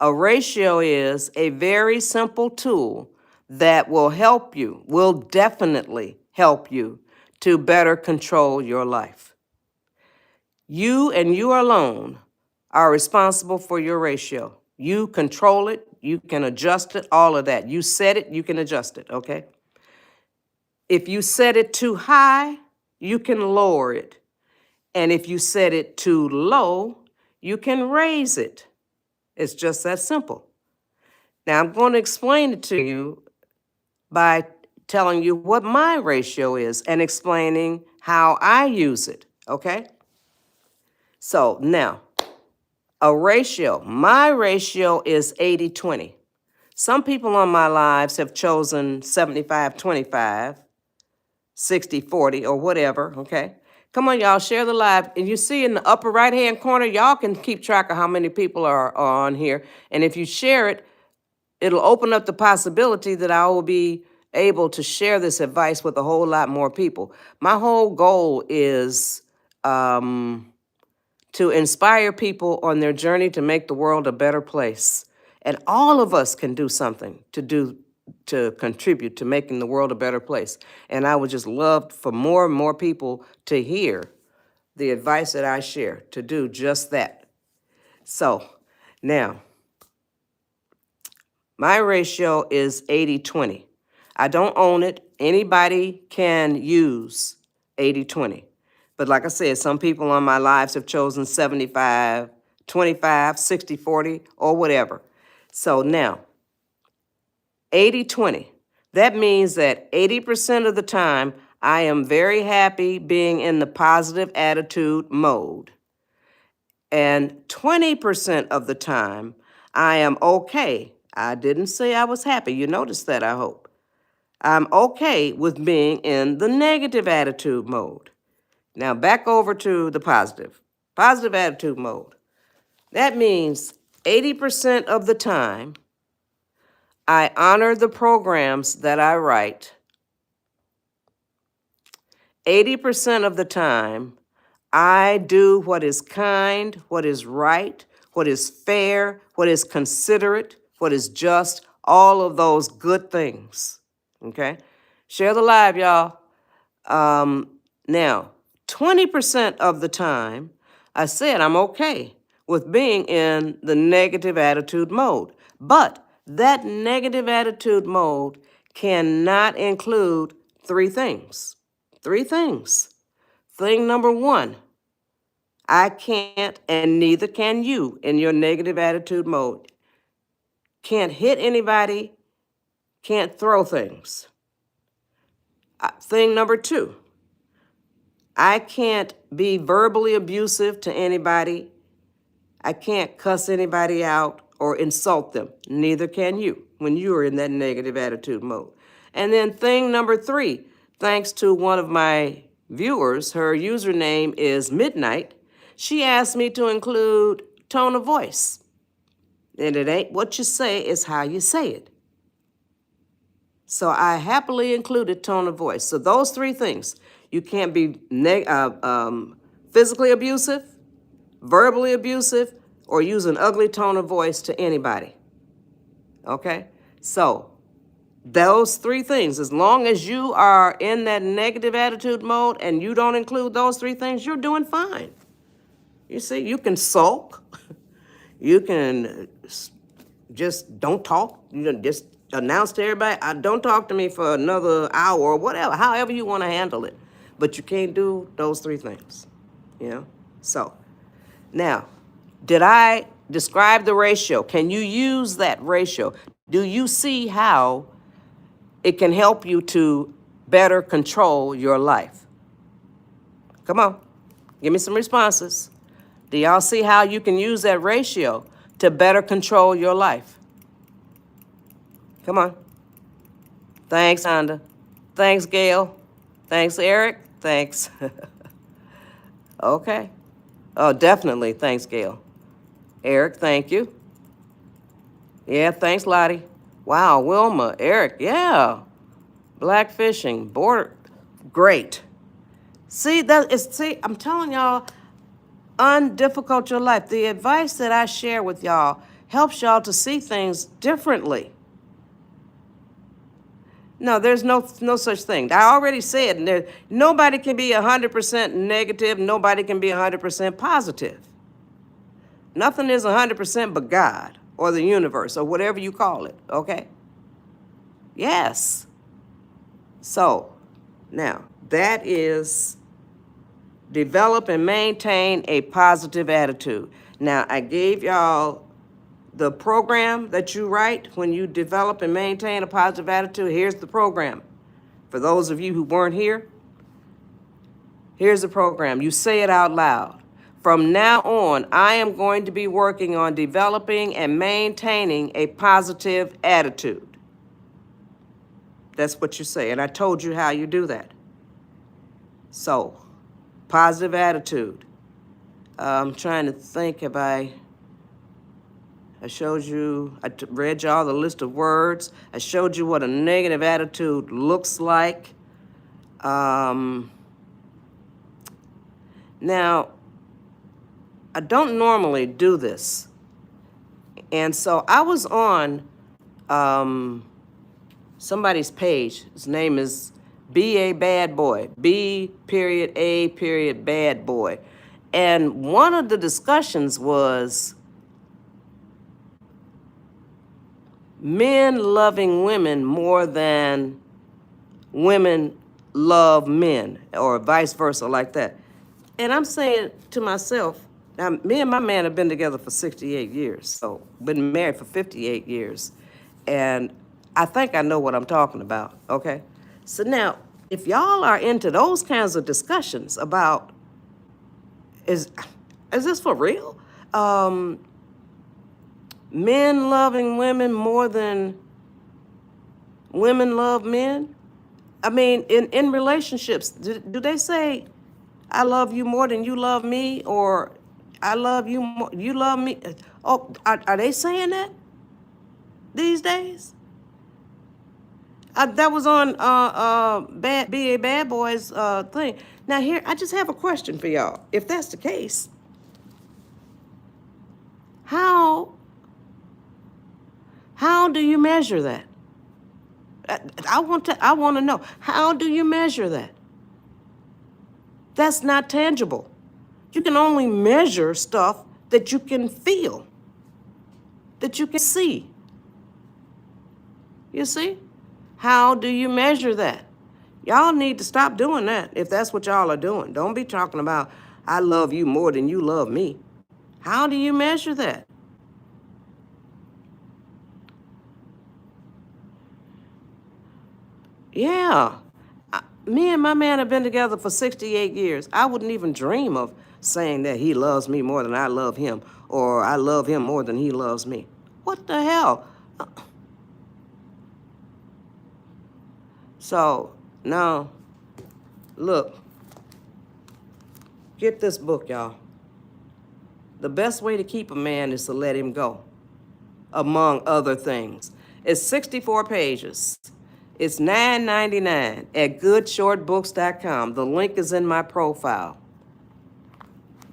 A ratio is a very simple tool that will definitely help you to better control your life. You and you alone are responsible for your ratio. You control it, you can adjust it, all of that. You set it, you can adjust it, okay? If you set it too high, you can lower it. And if you set it too low, you can raise it. It's just that simple. Now, I'm going to explain it to you by telling you what my ratio is and explaining how I use it, okay? So now, my ratio is 80-20. Some people on my lives have chosen 75-25, 60-40, or whatever, okay? Come on, y'all, share the live. And you see in the upper right-hand corner, y'all can keep track of how many people are on here. And if you share it, it'll open up the possibility that I will be able to share this advice with a whole lot more people. My whole goal is to inspire people on their journey to make the world a better place. And all of us can do something to contribute to making the world a better place. And I would just love for more and more people to hear the advice that I share, to do just that. So now, my ratio is 80-20. I don't own it. Anybody can use 80-20. But like I said, some people on my lives have chosen 75-25, 60-40, or whatever. So now, 80-20. That means that 80% of the time, I am very happy being in the positive attitude mode. And 20% of the time, I am okay. I didn't say I was happy. You noticed that, I hope. I'm okay with being in the negative attitude mode. Now back over to the positive attitude mode. That means 80% of the time, I honor the programs that I write. 80% of the time, I do what is kind, what is right, what is fair, what is considerate, what is just, all of those good things. Okay? Share the live, y'all. Now, 20% of the time, I said I'm okay with being in the negative attitude mode. But that negative attitude mode cannot include three things. Three things. Thing number one, I can't, and neither can you in your negative attitude mode. Can't hit anybody, can't throw things. Thing number two, I can't be verbally abusive to anybody. I can't cuss anybody out or insult them. Neither can you when you are in that negative attitude mode. And then thing number 3, thanks to one of my viewers, her username is Midnight. She asked me to include tone of voice. And it ain't what you say, it's how you say it. So I happily included tone of voice. So those 3 things. You can't be physically abusive, verbally abusive, or use an ugly tone of voice to anybody. Okay? So those 3 things, as long as you are in that negative attitude mode and you don't include those 3 things, you're doing fine. You see, you can sulk. You can just don't talk. You know, just announce to everybody, don't talk to me for another hour or whatever, however you want to handle it. But you can't do those 3 things, you know? So now, did I describe the ratio? Can you use that ratio? Do you see how it can help you to better control your life? Come on, give me some responses. Do y'all see how you can use that ratio to better control your life? Come on. Thanks, Honda. Thanks, Gail. Thanks, Eric. Thanks. Okay. Oh, definitely. Thanks, Gail. Eric, thank you. Yeah, thanks, Lottie. Wow, Wilma, Eric, yeah. Black fishing, border, great. See, I'm telling y'all, undifficult your life. The advice that I share with y'all helps y'all to see things differently. No, there's no such thing. I already said, nobody can be 100% negative. Nobody can be 100% positive. Nothing is 100% but God or the universe or whatever you call it, okay? Yes. So, now, that is develop and maintain a positive attitude. Now, I gave y'all the program that you write when you develop and maintain a positive attitude. Here's the program. For those of you who weren't here, here's the program. You say it out loud. From now on, I am going to be working on developing and maintaining a positive attitude. That's what you say, and I told you how you do that. So, positive attitude. I'm trying to think if I showed you, read y'all the list of words. I showed you what a negative attitude looks like. Now, I don't normally do this. And so I was on somebody's page. His name is B.A. Bad Boy. B.A. Bad Boy. And one of the discussions was men loving women more than women love men, or vice versa, like that. And I'm saying to myself, now, me and my man have been together for 68 years, so been married for 58 years. And I think I know what I'm talking about, okay? So now, if y'all are into those kinds of discussions about, is this for real? Men loving women more than women love men? I mean, in relationships, do they say, I love you more than you love me, or I love you more, you love me? Oh, are they saying that these days? That was on B.A. Bad Boy's thing. Now here, I just have a question for y'all. If that's the case, how do you measure that? I want to know, how do you measure that? That's not tangible. You can only measure stuff that you can feel, that you can see. You see? How do you measure that? Y'all need to stop doing that if that's what y'all are doing. Don't be talking about, I love you more than you love me. How do you measure that? Yeah. Me and my man have been together for 68 years. I wouldn't even dream of saying that he loves me more than I love him, or I love him more than he loves me. What the hell? So, now, look, get this book, y'all. The best way to keep a man is to let him go, among other things. It's 64 pages. It's $9.99 at goodshortbooks.com. The link is in my profile.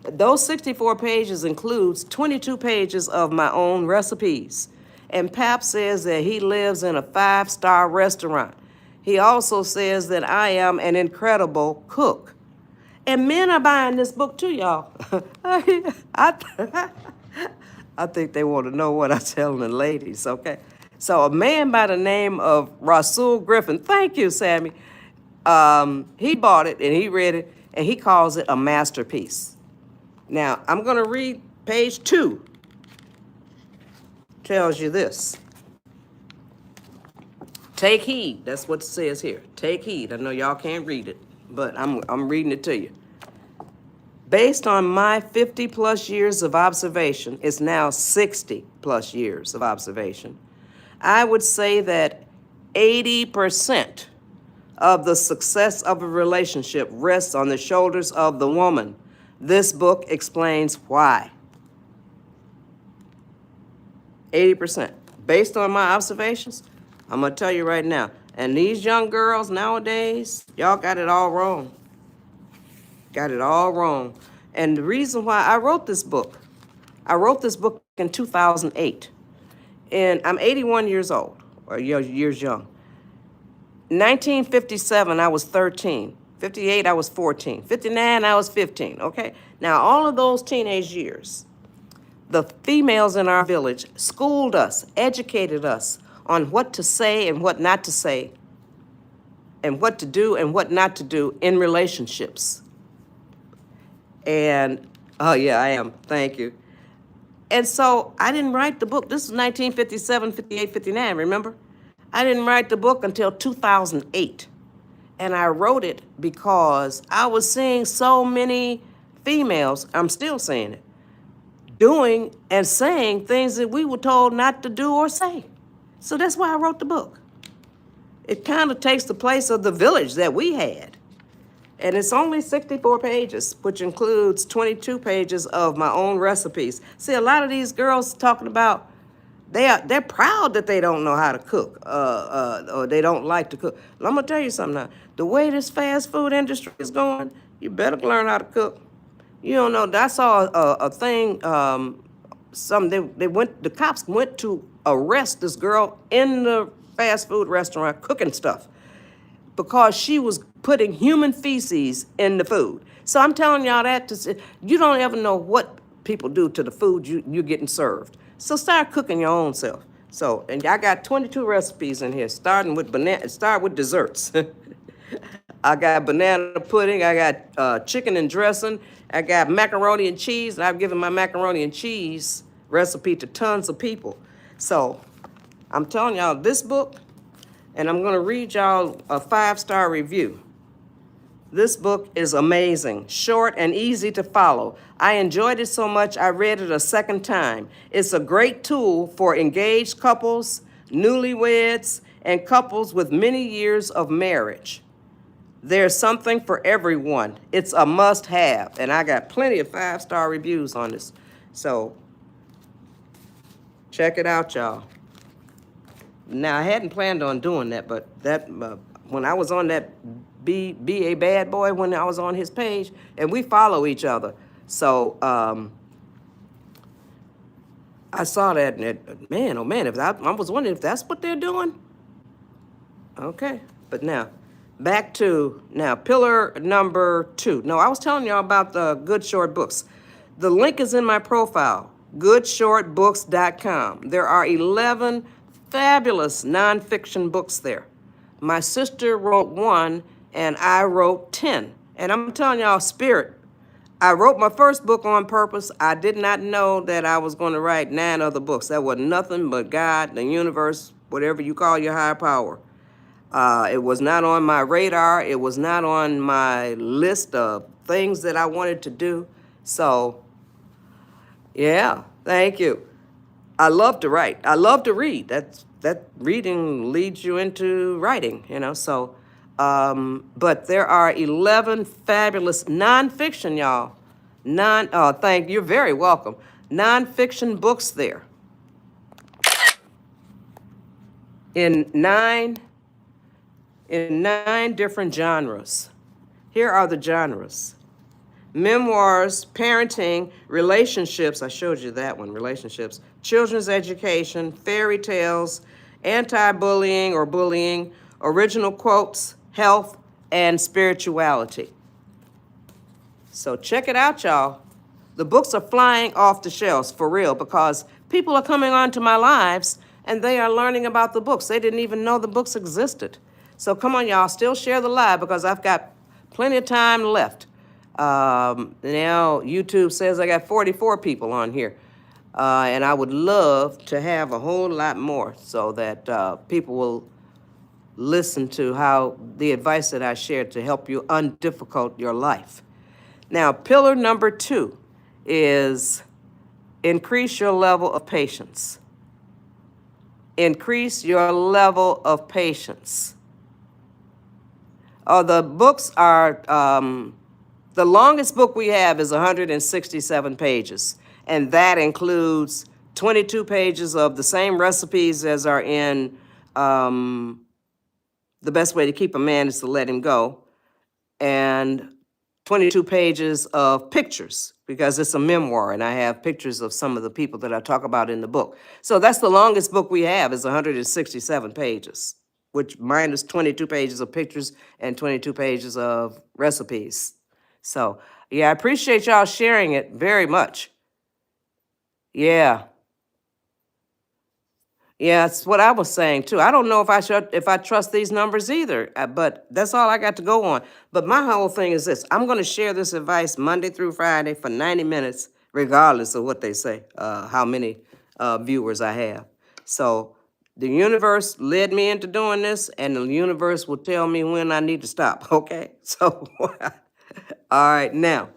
Those 64 pages includes 22 pages of my own recipes. And Pap says that he lives in a 5-star restaurant. He also says that I am an incredible cook. And men are buying this book too, y'all. I think they want to know what I'm telling the ladies, okay? So a man by the name of Rasul Griffin, thank you, Sammy. He bought it and he read it and he calls it a masterpiece. Now, I'm going to read page 2. Tells you this. Take heed. That's what it says here. Take heed. I know y'all can't read it, but I'm reading it to you. Based on my 50-plus years of observation, it's now 60-plus years of observation, I would say that 80% of the success of a relationship rests on the shoulders of the woman. This book explains why. 80%. Based on my observations, I'm going to tell you right now. And these young girls nowadays, y'all got it all wrong. Got it all wrong. And the reason why I wrote this book in 2008. And I'm 81 years old, or years young. 1957, I was 13. 58, I was 14. 59, I was 15, okay? Now, all of those teenage years, the females in our village schooled us, educated us on what to say and what not to say, and what to do and what not to do in relationships. And, oh yeah, I am, thank you. And so I didn't write the book. This is 1957, 58, 59, remember? I didn't write the book until 2008. And I wrote it because I was seeing so many females, I'm still saying it, doing and saying things that we were told not to do or say. So that's why I wrote the book. It kind of takes the place of the village that we had. And it's only 64 pages, which includes 22 pages of my own recipes. See, a lot of these girls talking about, they're proud that they don't know how to cook, or they don't like to cook. And I'm gonna tell you something now. The way this fast food industry is going, you better learn how to cook. You don't know. I saw a thing. The cops went to arrest this girl in the fast food restaurant cooking stuff, because she was putting human feces in the food. So I'm telling y'all that to say, you don't ever know what people do to the food you're getting served. So start cooking your own self. So, and I got 22 recipes in here, starting with start with desserts. I got banana pudding, I got chicken and dressing, I got macaroni and cheese, and I've given my macaroni and cheese recipe to tons of people. So I'm telling y'all this book, and I'm going to read y'all a 5-star review. This book is amazing, short and easy to follow. I enjoyed it so much I read it a second time. It's a great tool for engaged couples, newlyweds, and couples with many years of marriage. There's something for everyone. It's a must-have, and I got plenty of 5-star reviews on this. So check it out, y'all. Now, I hadn't planned on doing that, but that when I was on that Be a Bad Boy, when I was on his page, and we follow each other. So I saw that, and man, oh man, I was wondering if that's what they're doing. Okay, but now, back to, pillar number 2. No, I was telling y'all about the Good Short Books. The link is in my profile, goodshortbooks.com. There are 11 fabulous nonfiction books there. My sister wrote 1, and I wrote 10. And I'm telling y'all, spirit, I wrote my first book on purpose. I did not know that I was going to write 9 other books. That was nothing but God, the universe, whatever you call your higher power. It was not on my radar. It was not on my list of things that I wanted to do. So, yeah, thank you. I love to write. I love to read. That reading leads you into writing, you know. So, but there are 11 fabulous nonfiction, y'all. You're very welcome. Nonfiction books there in nine different genres. Here are the genres: memoirs, parenting, relationships. I showed you that one, relationships, children's education, fairy tales, anti-bullying or bullying, original quotes, health, and spirituality. So check it out, y'all. The books are flying off the shelves for real because people are coming onto my lives and they are learning about the books. They didn't even know the books existed. So come on, y'all, still share the live because I've got plenty of time left. Now YouTube says I got 44 people on here. And I would love to have a whole lot more so that people will listen to how the advice that I shared to help you undifficult your life. Now, pillar number 2 is increase your level of patience. Increase your level of patience. The books are, the longest book we have is 167 pages, and that includes 22 pages of the same recipes as are in The Best Way to Keep a Man is to Let Him Go, and 22 pages of pictures because it's a memoir and I have pictures of some of the people that I talk about in the book. So that's the longest book we have is 167 pages, which minus 22 pages of pictures and 22 pages of recipes. So, yeah, I appreciate y'all sharing it very much. Yeah. Yeah, that's what I was saying too. I don't know if I trust these numbers either, but that's all I got to go on. But my whole thing is this: I'm going to share this advice Monday through Friday for 90 minutes, regardless of what they say, how many viewers I have. So the universe led me into doing this, and the universe will tell me when I need to stop. Okay, so all right, now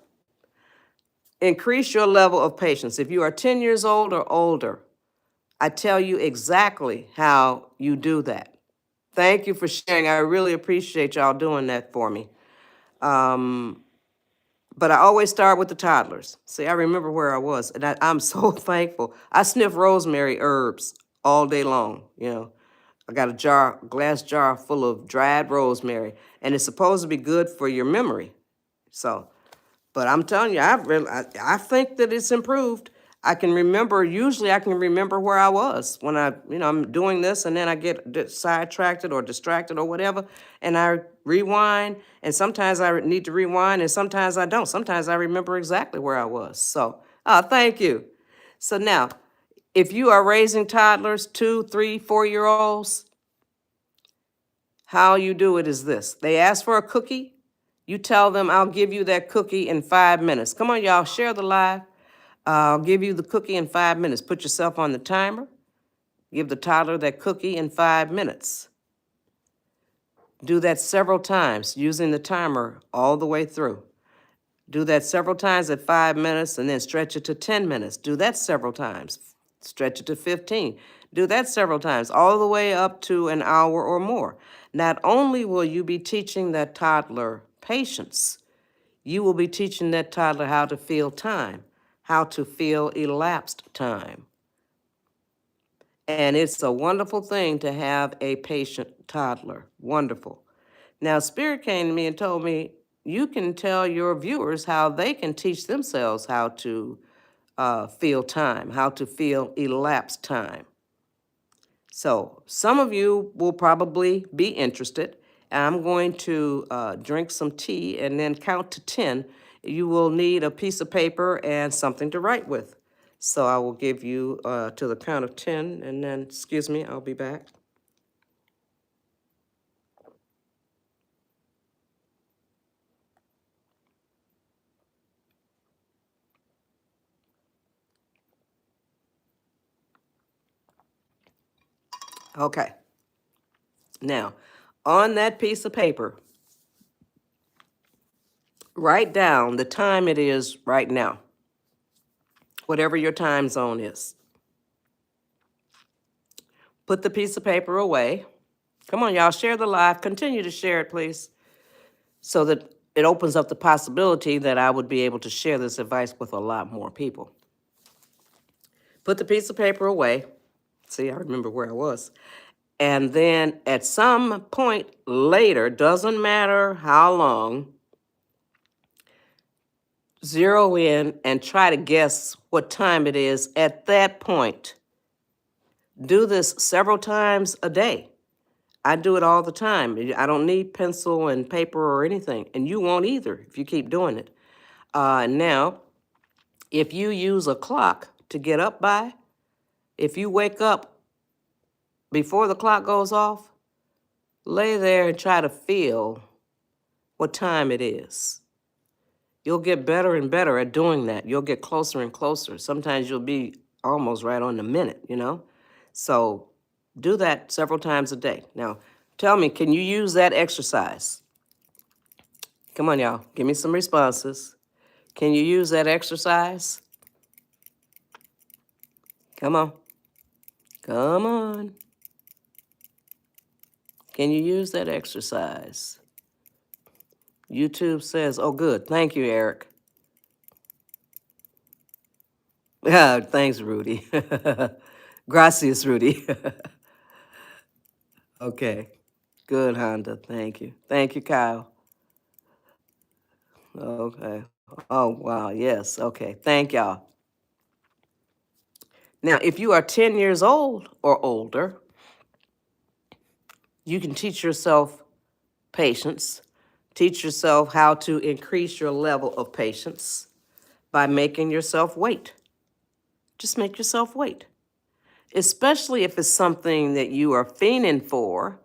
increase your level of patience. If you are 10 years old or older, I tell you exactly how you do that. Thank you for sharing. I really appreciate y'all doing that for me. But I always start with the toddlers. See, I remember where I was, and I'm so thankful. I sniff rosemary herbs all day long, you know. I got a glass jar full of dried rosemary, and it's supposed to be good for your memory. So, but I'm telling you, I think that it's improved. I can remember, usually I can remember where I was when I'm doing this and then I get sidetracked or distracted or whatever, and I rewind, and sometimes I need to rewind and sometimes I don't. Sometimes I remember exactly where I was. So, thank you. So now, if you are raising toddlers, 2, 3, 4-year-olds, how you do it is this. They ask for a cookie. You tell them, I'll give you that cookie in 5 minutes. Come on, y'all, share the live. I'll give you the cookie in 5 minutes. Put yourself on the timer. Give the toddler that cookie in 5 minutes. Do that several times using the timer all the way through. Do that several times at 5 minutes and then stretch it to 10 minutes. Do that several times. Stretch it to 15. Do that several times, all the way up to an hour or more. Not only will you be teaching that toddler patience, you will be teaching that toddler how to feel time, how to feel elapsed time. And it's a wonderful thing to have a patient toddler. Wonderful. Now, Spirit came to me and told me, you can tell your viewers how they can teach themselves how to feel time, how to feel elapsed time. So some of you will probably be interested. I'm going to drink some tea and then count to 10. You will need a piece of paper and something to write with. So I will give you to the count of 10, and then, excuse me, I'll be back. Okay. Now, On that piece of paper, write down the time it is right now, whatever your time zone is. Put the piece of paper away. Come on, y'all, share the live. Continue to share it, please, so that it opens up the possibility that I would be able to share this advice with a lot more people. Put the piece of paper away. See, I remember where I was. And then at some point later, doesn't matter how long, zero in and try to guess what time it is at that point. Do this several times a day. I do it all the time. I don't need pencil and paper or anything, and you won't either if you keep doing it. Now, if you use a clock to get up by, if you wake up before the clock goes off, lay there and try to feel what time it is. You'll get better and better at doing that. You'll get closer and closer. Sometimes you'll be almost right on the minute, you know? So do that several times a day. Now, tell me, can you use that exercise? Come on, y'all. Give me some responses. Can you use that exercise? Come on. Come on. Can you use that exercise? YouTube says, oh, good. Thank you, Eric. Yeah, thanks, Rudy. Gracias, Rudy. Okay. Good, Honda. Thank you. Thank you, Kyle. Okay. Oh, wow. Yes. Okay. Thank y'all. Now, if you are 10 years old or older, you can teach yourself patience. Teach yourself how to increase your level of patience by making yourself wait. Just make yourself wait. Especially if it's something that you are fiending for,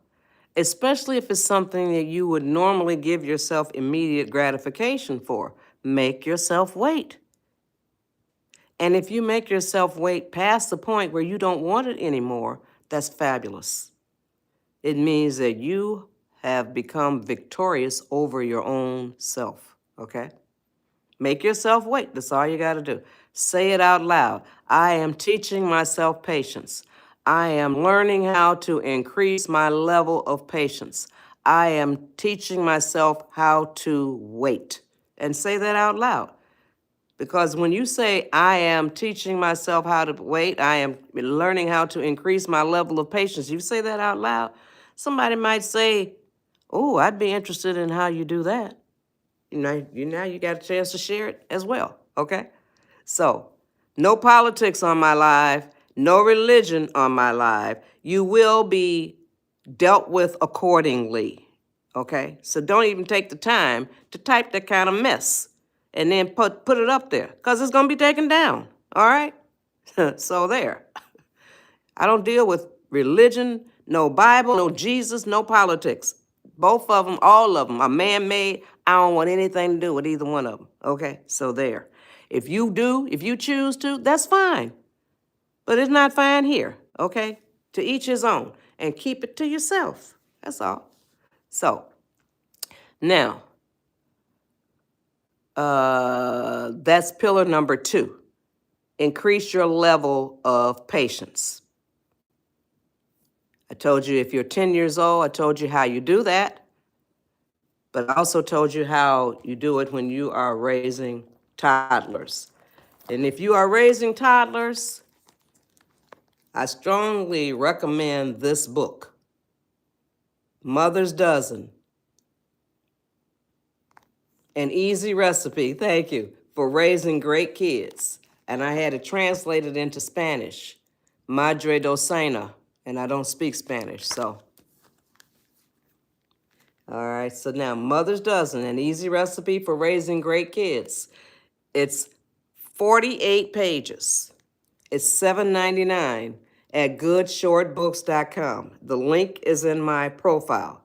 especially if it's something that you would normally give yourself immediate gratification for. Make yourself wait. And if you make yourself wait past the point where you don't want it anymore, that's fabulous. It means that you have become victorious over your own self, okay? Make yourself wait. That's all you got to do. Say it out loud. I am teaching myself patience. I am learning how to increase my level of patience. I am teaching myself how to wait. And say that out loud. Because when you say, I am teaching myself how to wait, I am learning how to increase my level of patience, you say that out loud, somebody might say, oh, I'd be interested in how you do that. Now you got a chance to share it as well, okay? So, no politics on my live, no religion on my live. You will be dealt with accordingly, okay? So don't even take the time to type that kind of mess and then put it up there, because it's going to be taken down, all right? So there. I don't deal with religion, no Bible, no Jesus, no politics. Both of them, all of them are man-made. I don't want anything to do with either one of them, okay? So there. If you do, if you choose to, that's fine. But it's not fine here, okay? To each his own. And keep it to yourself. That's all. So, now, that's pillar number 2. Increase your level of patience. I told you if you're 10 years old, I told you how you do that. But I also told you how you do it when you are raising toddlers. And if you are raising toddlers, I strongly recommend this book, Mother's Dozen, an easy recipe, thank you, for raising great kids. And I had it translated into Spanish, Madre Docena, and I don't speak Spanish, so. All right, so now Mother's Dozen, an easy recipe for raising great kids. It's 48 pages. It's $7.99 at goodshortbooks.com. The link is in my profile.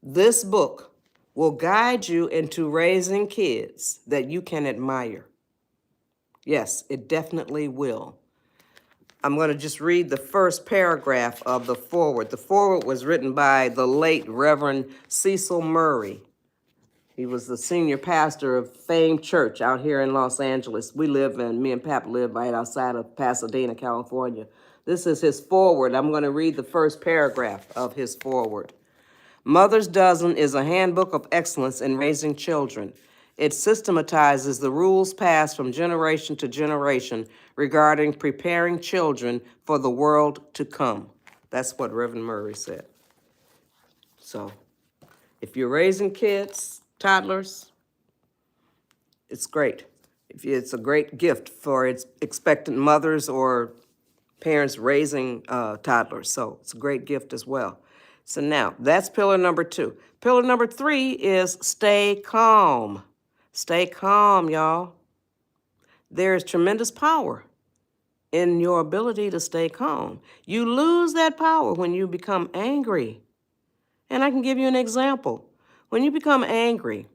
This book will guide you into raising kids that you can admire. Yes, it definitely will. I'm going to just read the first paragraph of the foreword. The foreword was written by the late Reverend Cecil Murray. He was the senior pastor of Fame Church out here in Los Angeles. Me and Pap live right outside of Pasadena, California. This is his foreword. I'm going to read the first paragraph of his foreword. Mother's Dozen is a handbook of excellence in raising children. It systematizes the rules passed from generation to generation regarding preparing children for the world to come. That's what Reverend Murray said. So, if you're raising kids, toddlers, it's great. It's a great gift for its expectant mothers or parents raising toddlers. So it's a great gift as well. So now that's pillar number 2. Pillar number 3 is stay calm. Stay calm, y'all. There is tremendous power in your ability to stay calm. You lose that power when you become angry. And I can give you an example. When you become angry,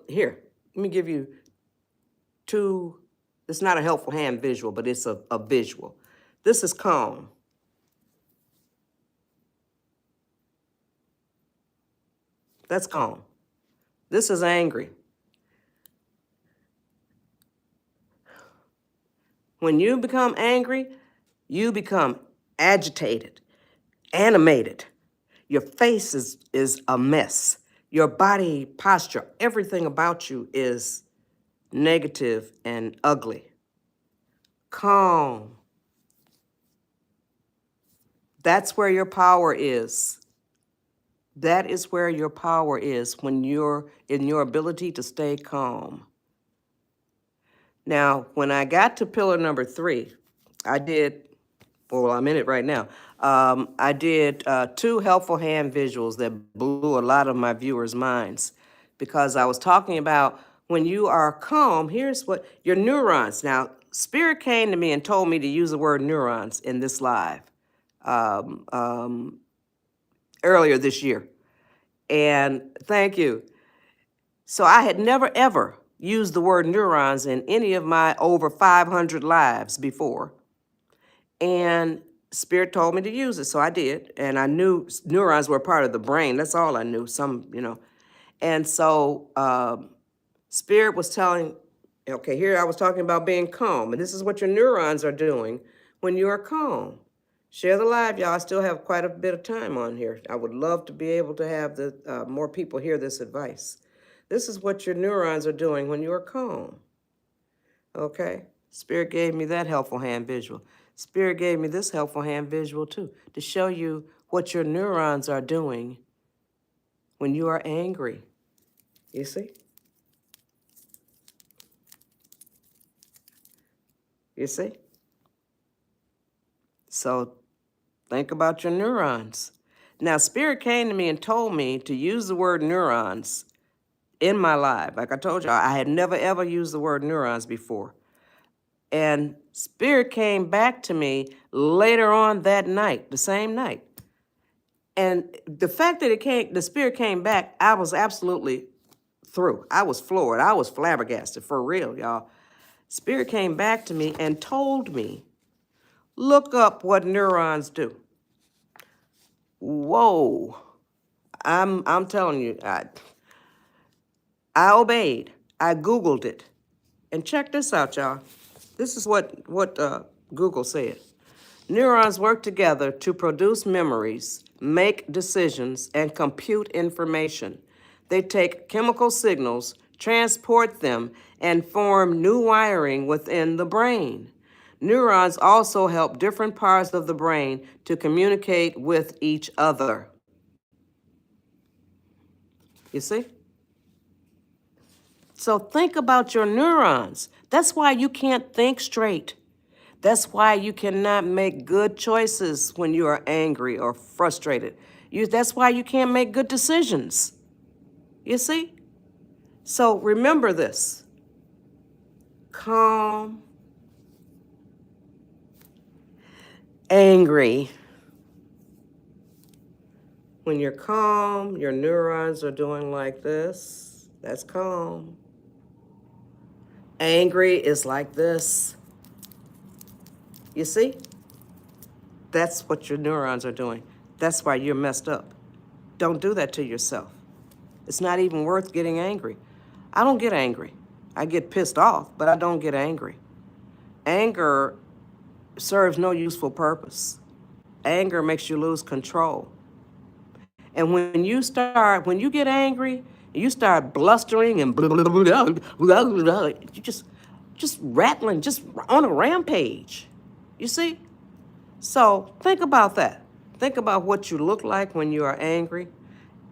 here, let me give you 2. It's not a helpful hand visual, but it's a visual. This is calm. That's calm. This is angry. When you become angry, you become agitated, animated. Your face is a mess. Your body posture, everything about you is negative and ugly. Calm. That's where your power is. That is where your power is, when you're in your ability to stay calm. Now, when I got to pillar number 3, I'm in it right now. I did 2 helpful hand visuals that blew a lot of my viewers' minds, because I was talking about when you are calm, here's what your neurons. Now, Spirit came to me and told me to use the word neurons in this live earlier this year. And thank you. So I had never, ever used the word neurons in any of my over 500 lives before. And Spirit told me to use it, so I did. And I knew neurons were part of the brain. That's all I knew, And so Spirit was telling, okay, here I was talking about being calm. And this is what your neurons are doing when you are calm. Share the live, y'all. I still have quite a bit of time on here. I would love to be able to have more people hear this advice. This is what your neurons are doing when you are calm. Okay? Spirit gave me that helpful hand visual. Spirit gave me this helpful hand visual too, to show you what your neurons are doing when you are angry. You see? You see? So think about your neurons. Now, Spirit came to me and told me to use the word neurons in my life. Like I told you, I had never, ever used the word neurons before. And Spirit came back to me later on that night, the same night. And the fact that the Spirit came back, I was absolutely through. I was floored. I was flabbergasted, for real, y'all. Spirit came back to me and told me, look up what neurons do. Whoa. I'm telling you, I obeyed. I Googled it. And check this out, y'all. This is what Google said. Neurons work together to produce memories, make decisions, and compute information. They take chemical signals, transport them, and form new wiring within the brain. Neurons also help different parts of the brain to communicate with each other. You see? So think about your neurons. That's why you can't think straight. That's why you cannot make good choices when you are angry or frustrated. That's why you can't make good decisions. You see? So remember this. Calm, angry. When you're calm, your neurons are doing like this. That's calm. Angry is like this. You see? That's what your neurons are doing. That's why you're messed up. Don't do that to yourself. It's not even worth getting angry. I don't get angry. I get pissed off, but I don't get angry. Anger serves no useful purpose. Anger makes you lose control. And when you get angry, you start blustering and blah, blah, blah, blah, blah, blah, you just rattling, just on a rampage. You see? So think about that. Think about what you look like when you are angry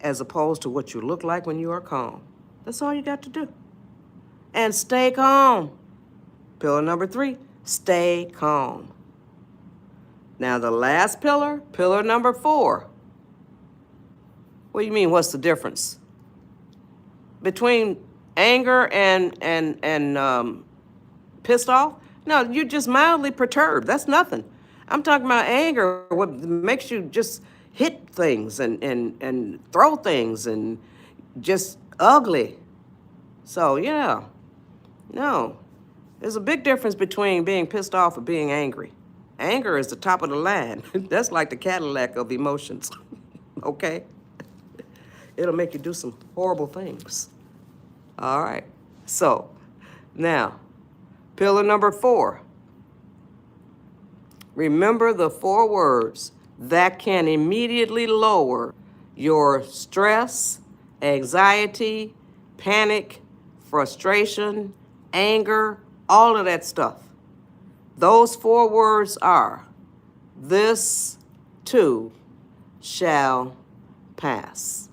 as opposed to what you look like when you are calm. That's all you got to do. And stay calm. Pillar number 3, stay calm. Now the last pillar, pillar number 4. What do you mean, what's the difference? Between anger and pissed off? No, you're just mildly perturbed. That's nothing. I'm talking about anger, what makes you just hit things and throw things and just ugly. So, yeah, no. There's a big difference between being pissed off and being angry. Anger is the top of the line. That's like the Cadillac of emotions, okay? It'll make you do some horrible things. All right, so now, pillar number 4. Remember the 4 words that can immediately lower your stress, anxiety, panic, frustration, anger, all of that stuff. Those 4 words are, this too shall pass.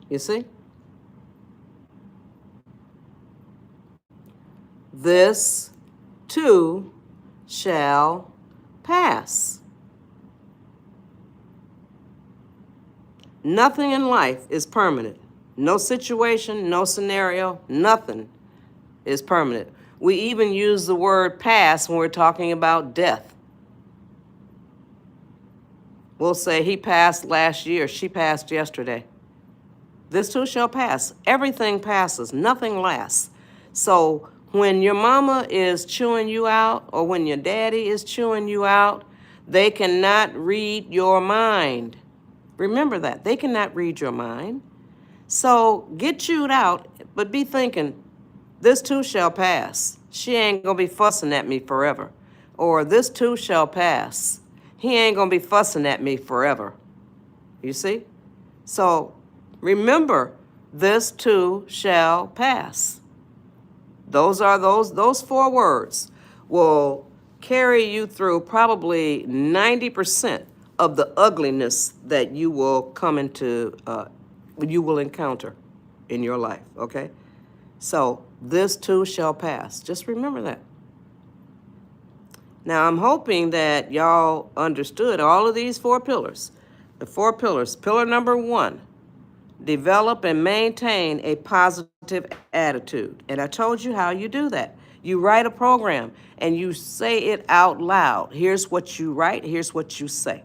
You see? This too shall pass. Nothing in life is permanent. No situation, no scenario, nothing is permanent. We even use the word pass when we're talking about death. We'll say he passed last year, she passed yesterday. This too shall pass. Everything passes, nothing lasts. So when your mama is chewing you out or when your daddy is chewing you out, they cannot read your mind. Remember that. They cannot read your mind. So get chewed out, but be thinking, this too shall pass. She ain't gonna be fussing at me forever. Or this too shall pass. He ain't gonna be fussing at me forever. You see? So remember, this too shall pass. Those 4 words will carry you through probably 90% of the ugliness that you will you will encounter in your life, okay? So this too shall pass. Just remember that. Now I'm hoping that y'all understood all of these 4 pillars. The 4 pillars. Pillar number 1, develop and maintain a positive attitude. And I told you how you do that. You write a program and you say it out loud. Here's what you write, here's what you say.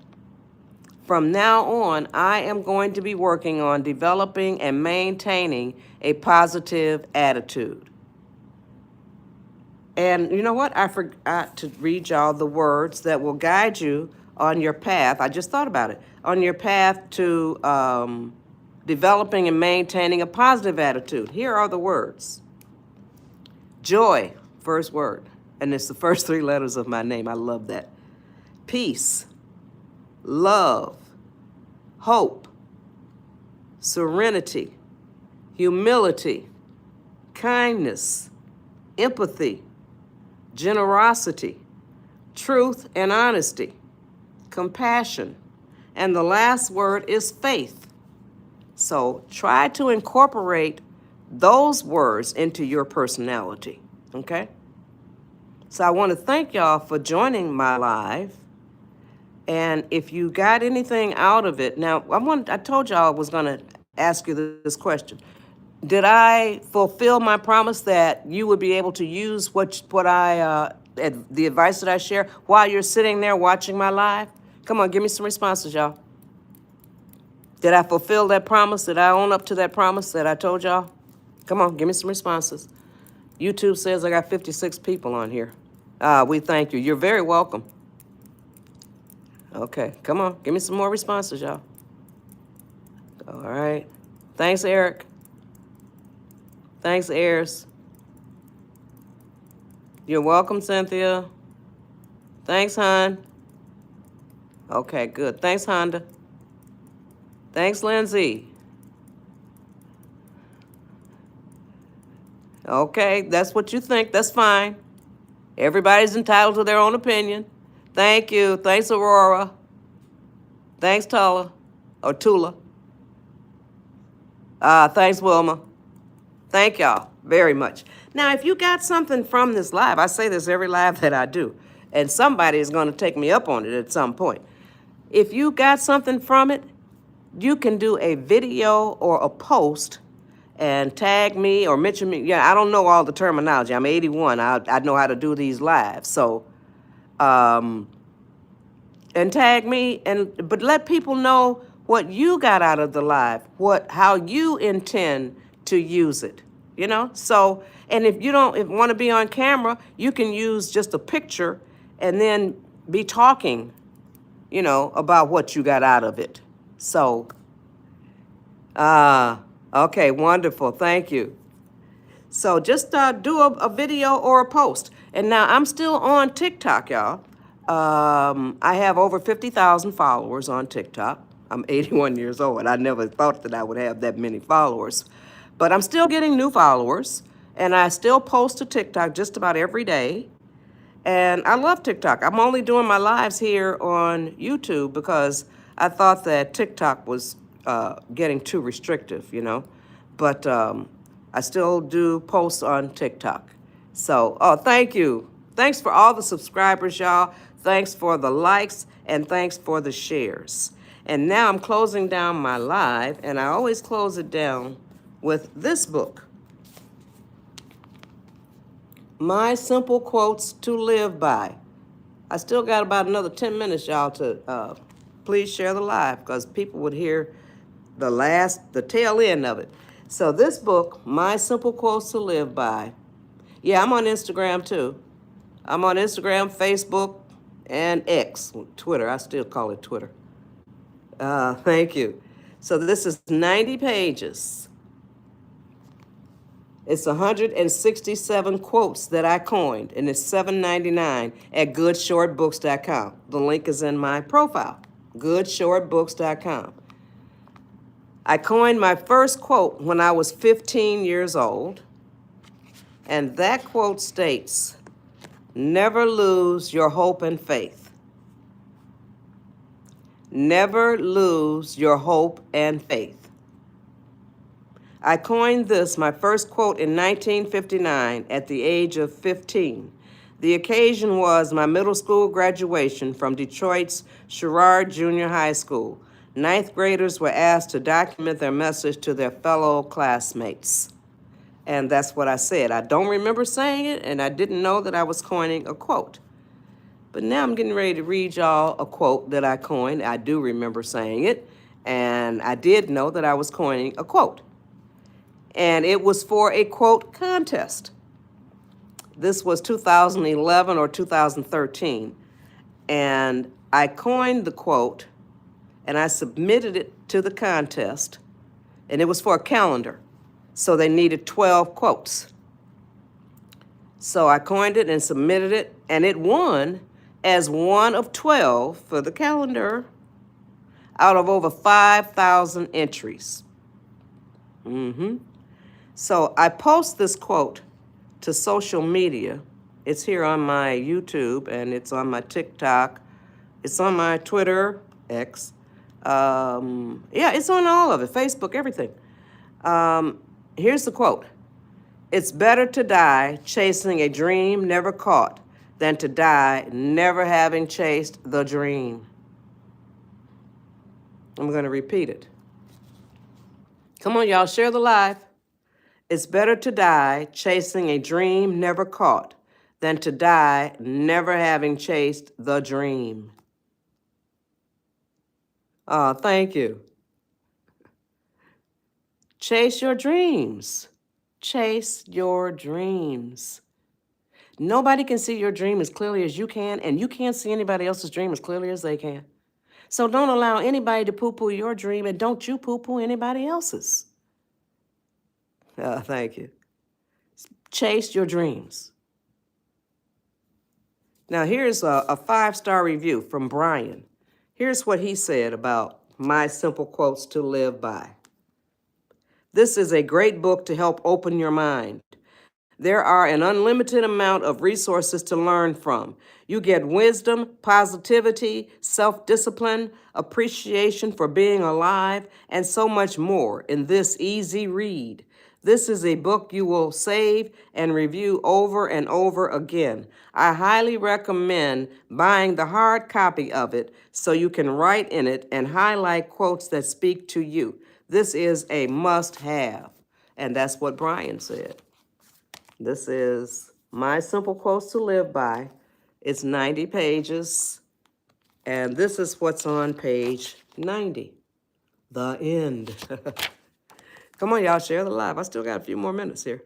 From now on, I am going to be working on developing and maintaining a positive attitude. And you know what? I forgot to read y'all the words that will guide you on your path. I just thought about it. On your path to developing and maintaining a positive attitude. Here are the words. Joy, first word. And it's the first 3 letters of my name. I love that. Peace, love, hope, serenity, humility, kindness, empathy, generosity, truth and honesty, compassion, and the last word is faith. So try to incorporate those words into your personality, okay? So I want to thank y'all for joining my live. And if you got anything out of it, now I told y'all I was going to ask you this question. Did I fulfill my promise that you would be able to use the advice that I share while you're sitting there watching my live? Come on, give me some responses, y'all. Did I fulfill that promise? Did I own up to that promise that I told y'all? Come on, give me some responses. YouTube says I got 56 people on here. We thank you. You're very welcome. Okay, come on. Give me some more responses, y'all. All right. Thanks, Eric. Thanks, Ayers. You're welcome, Cynthia. Thanks, hon. Okay, good. Thanks, Honda. Thanks, Lindsay. Okay, that's what you think. That's fine. Everybody's entitled to their own opinion. Thank you. Thanks, Aurora. Thanks, Tula. Or Tula. Thanks, Wilma. Thank y'all very much. Now, if you got something from this live, I say this every live that I do, and somebody is going to take me up on it at some point. If you got something from it, you can do a video or a post and tag me or mention me. Yeah, I don't know all the terminology. I'm 81. I know how to do these live. So, and tag me, but let people know what you got out of the live, how you intend to use it, you know? So, and if you don't want to be on camera, you can use just a picture and then be talking, you know, about what you got out of it. So, okay, wonderful, thank you. So just do a video or a post. And now I'm still on TikTok, y'all. I have over 50,000 followers on TikTok. I'm 81 years old. I never thought that I would have that many followers. But I'm still getting new followers. And I still post to TikTok just about every day. And I love TikTok. I'm only doing my lives here on YouTube because I thought that TikTok was getting too restrictive, you know. But I still do posts on TikTok. So, oh, thank you. Thanks for all the subscribers, y'all. Thanks for the likes and thanks for the shares. And now I'm closing down my live, and I always close it down with this book, My Simple Quotes to Live By. I still got about another 10 minutes, y'all, to please share the live because people would hear the tail end of it. So this book, My Simple Quotes to Live By. Yeah, I'm on Instagram too. I'm on Instagram, Facebook, and X, Twitter. I still call it Twitter. Thank you. So this is 90 pages. It's 167 quotes that I coined, and it's $7.99 at goodshortbooks.com. The link is in my profile, goodshortbooks.com. I coined my first quote when I was 15 years old, and that quote states, "Never lose your hope and faith." Never lose your hope and faith. I coined this, my first quote, in 1959 at the age of 15. The occasion was my middle school graduation from Detroit's Sherrard Junior High School. Ninth graders were asked to document their message to their fellow classmates. And that's what I said. I don't remember saying it, and I didn't know that I was coining a quote. But now I'm getting ready to read y'all a quote that I coined. I do remember saying it, and I did know that I was coining a quote. And it was for a quote contest. This was 2011 or 2013. And I coined the quote, and I submitted it to the contest, and it was for a calendar. So they needed 12 quotes. So I coined it and submitted it, and it won as one of 12 for the calendar out of over 5,000 entries. So I post this quote to social media. It's here on my YouTube, and it's on my TikTok. It's on my Twitter, X. Yeah, it's on all of it, Facebook, everything. Here's the quote. "It's better to die chasing a dream never caught than to die never having chased the dream." I'm going to repeat it. Come on, y'all, share the live. It's better to die chasing a dream never caught than to die never having chased the dream. Oh, thank you. Chase your dreams. Chase your dreams. Nobody can see your dream as clearly as you can, and you can't see anybody else's dream as clearly as they can. So don't allow anybody to poo-poo your dream, and don't you poo-poo anybody else's. Thank you. Chase your dreams. Now here's a 5-star review from Brian. Here's what he said about my simple quotes to live by. This is a great book to help open your mind. There are an unlimited amount of resources to learn from. You get wisdom, positivity, self-discipline, appreciation for being alive, and so much more in this easy read. This is a book you will save and review over and over again. I highly recommend buying the hard copy of it so you can write in it and highlight quotes that speak to you. This is a must-have, and that's what Brian said. This is My Simple Quotes to Live By. It's 90 pages, and this is what's on page 90. The end. Come on, y'all, share the live. I still got a few more minutes here.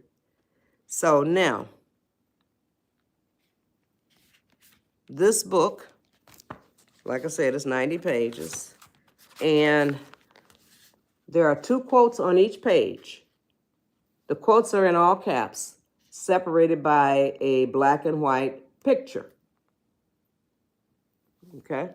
So now, this book, like I said, is 90 pages, and there are 2 quotes on each page. The quotes are in all caps, separated by a black and white picture. Okay?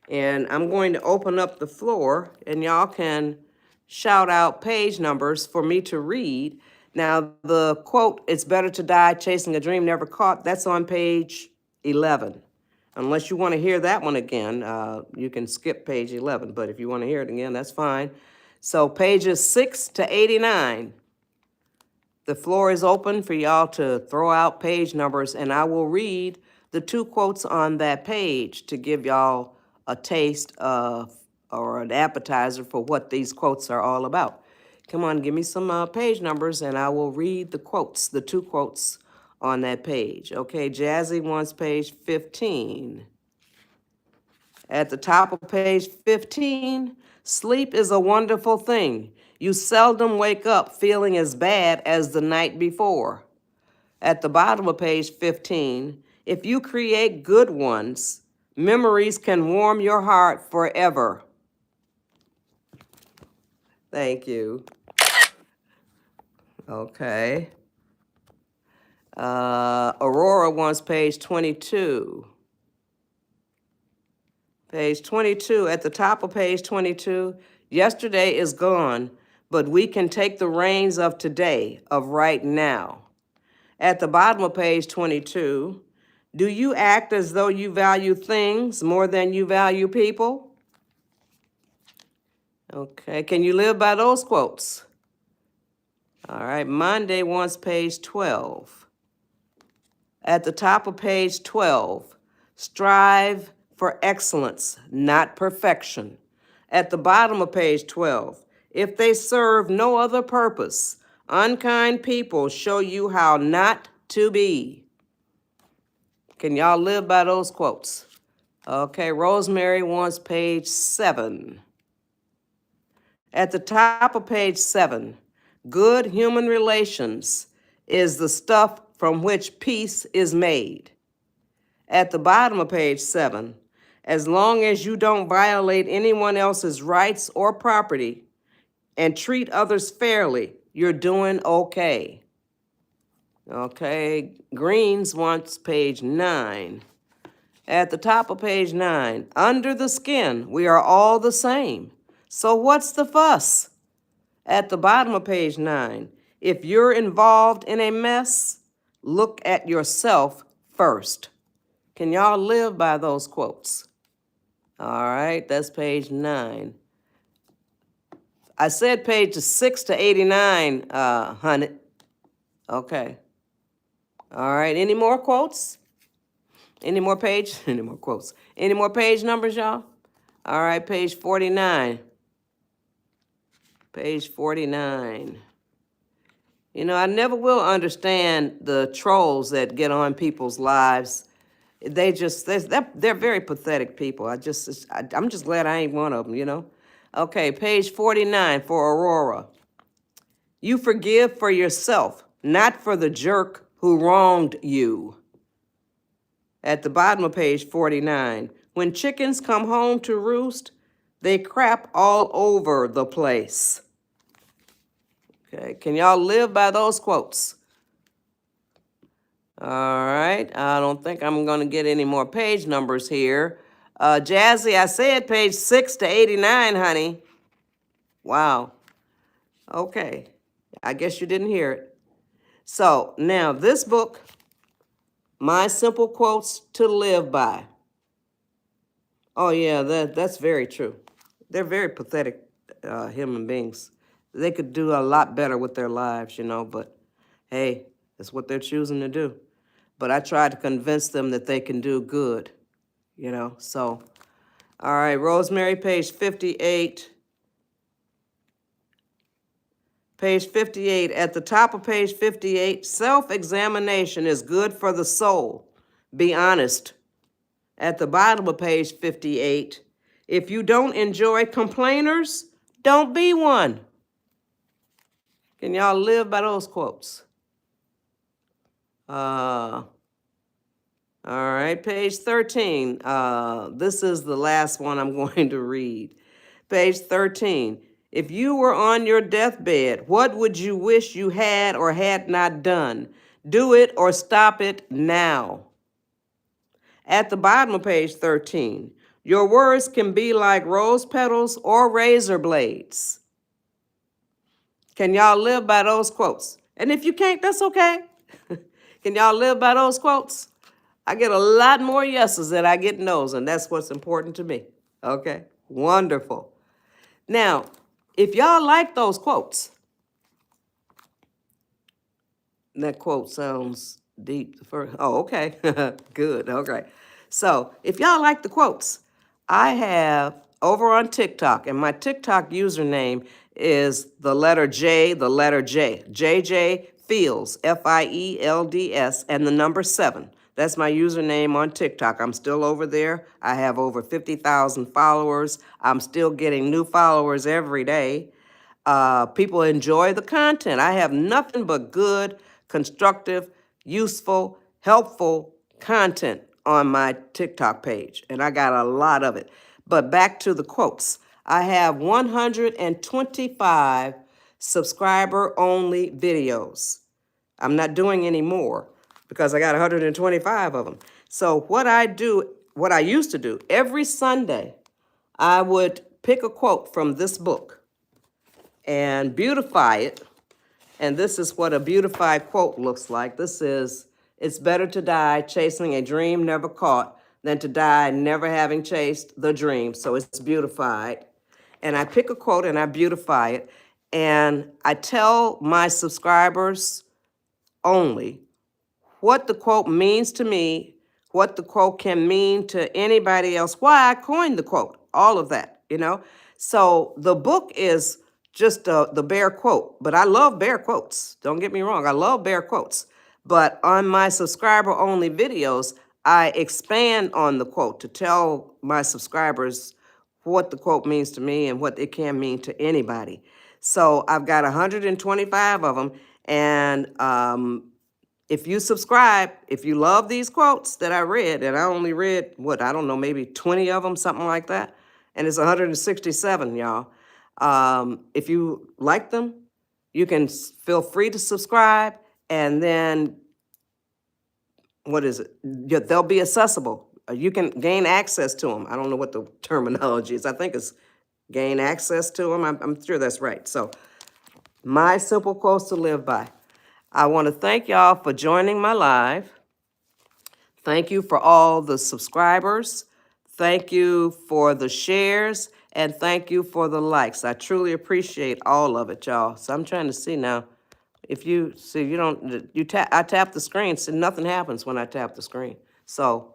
And I'm going to open up the floor, and y'all can shout out page numbers for me to read. Now, the quote, "It's better to die chasing a dream never caught," that's on page 11. Unless you want to hear that one again, you can skip page 11. But if you want to hear it again, that's fine. So pages 6 to 89. The floor is open for y'all to throw out page numbers, and I will read the 2 quotes on that page to give y'all a taste of or an appetizer for what these quotes are all about. Come on, give me some page numbers, and I will read the quotes, the 2 quotes on that page. Okay, Jazzy wants page 15. At the top of page 15, sleep is a wonderful thing. You seldom wake up feeling as bad as the night before. At the bottom of page 15, if you create good ones, memories can warm your heart forever. Thank you. Okay. Aurora wants page 22. Page 22, at the top of page 22, yesterday is gone, but we can take the reins of today, of right now. At the bottom of page 22, do you act as though you value things more than you value people? Okay, can you live by those quotes? All right, Monday wants page 12. At the top of page 12, strive for excellence, not perfection. At the bottom of page 12, if they serve no other purpose, unkind people show you how not to be. Can y'all live by those quotes? Okay, Rosemary wants page 7. At the top of page 7, good human relations is the stuff from which peace is made. At the bottom of page 7, as long as you don't violate anyone else's rights or property and treat others fairly, you're doing okay. Okay, Greens wants page 9. At the top of page 9, under the skin, we are all the same. So what's the fuss? At the bottom of page 9, if you're involved in a mess, look at yourself first. Can y'all live by those quotes? All right, that's page 9. I said pages 6 to 89, honey. Okay. All right, any more quotes? Any more page? Any more quotes? Any more page numbers, y'all? All right, page 49. Page 49. You know, I never will understand the trolls that get on people's lives. They're very pathetic people. I'm just glad I ain't one of them, you know? Okay, page 49 for Aurora. You forgive for yourself, not for the jerk who wronged you. At the bottom of page 49, when chickens come home to roost, they crap all over the place. Okay, can y'all live by those quotes? All right, I don't think I'm going to get any more page numbers here. Jazzy, I said page 6 to 89, honey. Wow. Okay, I guess you didn't hear it. So now this book, My Simple Quotes to Live By. Oh yeah, that's very true. They're very pathetic human beings. They could do a lot better with their lives, but hey, it's what they're choosing to do. But I try to convince them that they can do good, So, all right, Rosemary, page 58. Page 58, at the top of page 58, self-examination is good for the soul. Be honest. At the bottom of page 58, if you don't enjoy complainers, don't be one. Can y'all live by those quotes? All right, page 13. This is the last one I'm going to read. Page 13. If you were on your deathbed, what would you wish you had or had not done? Do it or stop it now. At the bottom of page 13, your words can be like rose petals or razor blades. Can y'all live by those quotes? And if you can't, that's okay. Can y'all live by those quotes? I get a lot more yeses than I get nos, and that's what's important to me. Okay, wonderful. Now, if y'all like those quotes, that quote sounds deep. Oh, okay, good, okay. So if y'all like the quotes, I have over on TikTok, and my TikTok username is the letter J, JJ Fields, Fields, and the number 7. That's my username on TikTok. I'm still over there. I have over 50,000 followers. I'm still getting new followers every day. People enjoy the content. I have nothing but good, constructive, useful, helpful content on my TikTok page, and I got a lot of it. But back to the quotes. I have 125 subscriber-only videos. I'm not doing any more because I got 125 of them. So what I used to do, every Sunday, I would pick a quote from this book and beautify it. And this is what a beautified quote looks like. This is, it's better to die chasing a dream never caught than to die never having chased the dream. So it's beautified. And I pick a quote and I beautify it. And I tell my subscribers only what the quote means to me, what the quote can mean to anybody else, why I coined the quote, all of that, So the book is just the bare quote, but I love bare quotes. Don't get me wrong, I love bare quotes. But on my subscriber-only videos, I expand on the quote to tell my subscribers what the quote means to me and what it can mean to anybody. So I've got 125 of them, and if you subscribe, if you love these quotes that I read, and I only read, maybe 20 of them, something like that, and it's 167, y'all. If you like them, you can feel free to subscribe, and then, they'll be accessible. You can gain access to them. I don't know what the terminology is. I think it's gain access to them. I'm sure that's right. So, my simple quotes to live by. I want to thank y'all for joining my live. Thank you for all the subscribers. Thank you for the shares. And thank you for the likes. I truly appreciate all of it, y'all. So I'm trying to see now. If you see, I tap the screen, so nothing happens when I tap the screen. So,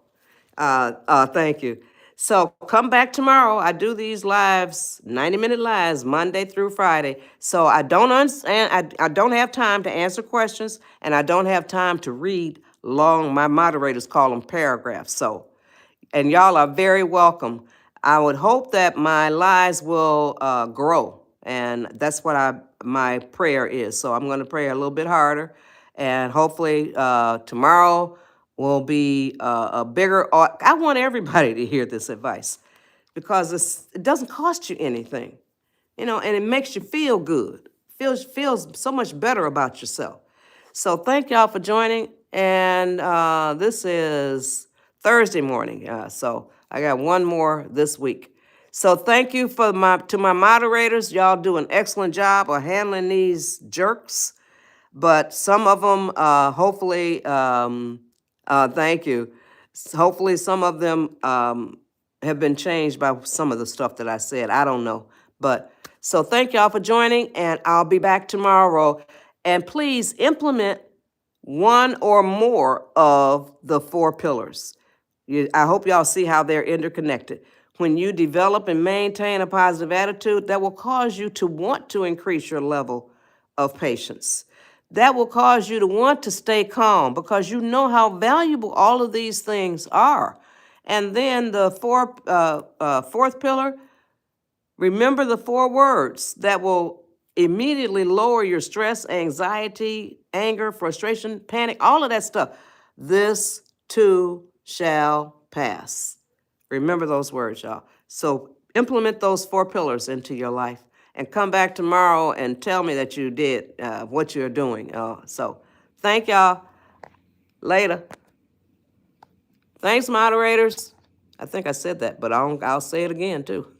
thank you. So come back tomorrow. I do these lives, 90-minute lives, Monday through Friday. So I don't understand. I don't have time to answer questions, and I don't have time to read long. My moderators call them paragraphs. So, and y'all are very welcome. I would hope that my lives will grow, and that's what my prayer is. So I'm going to pray a little bit harder, And hopefully tomorrow will be a bigger. I want everybody to hear this advice because it doesn't cost you anything, and it makes you feel good. Feels so much better about yourself. So thank y'all for joining. And this is Thursday morning. So I got one more this week. So thank you to my moderators. Y'all do an excellent job of handling these jerks. But some of them, hopefully, thank you. Hopefully, some of them have been changed by some of the stuff that I said. I don't know. But so thank y'all for joining, and I'll be back tomorrow. And please implement one or more of the 4 pillars. I hope y'all see how they're interconnected. When you develop and maintain a positive attitude, that will cause you to want to increase your level of patience. That will cause you to want to stay calm because you know how valuable all of these things are. And then the fourth pillar, remember the 4 words that will immediately lower your stress, anxiety, anger, frustration, panic, all of that stuff. This too shall pass. Remember those words, y'all. So implement those 4 pillars into your life and come back tomorrow and tell me that you did what you're doing. So thank y'all. Later. Thanks, moderators. I think I said that, but I'll say it again, too.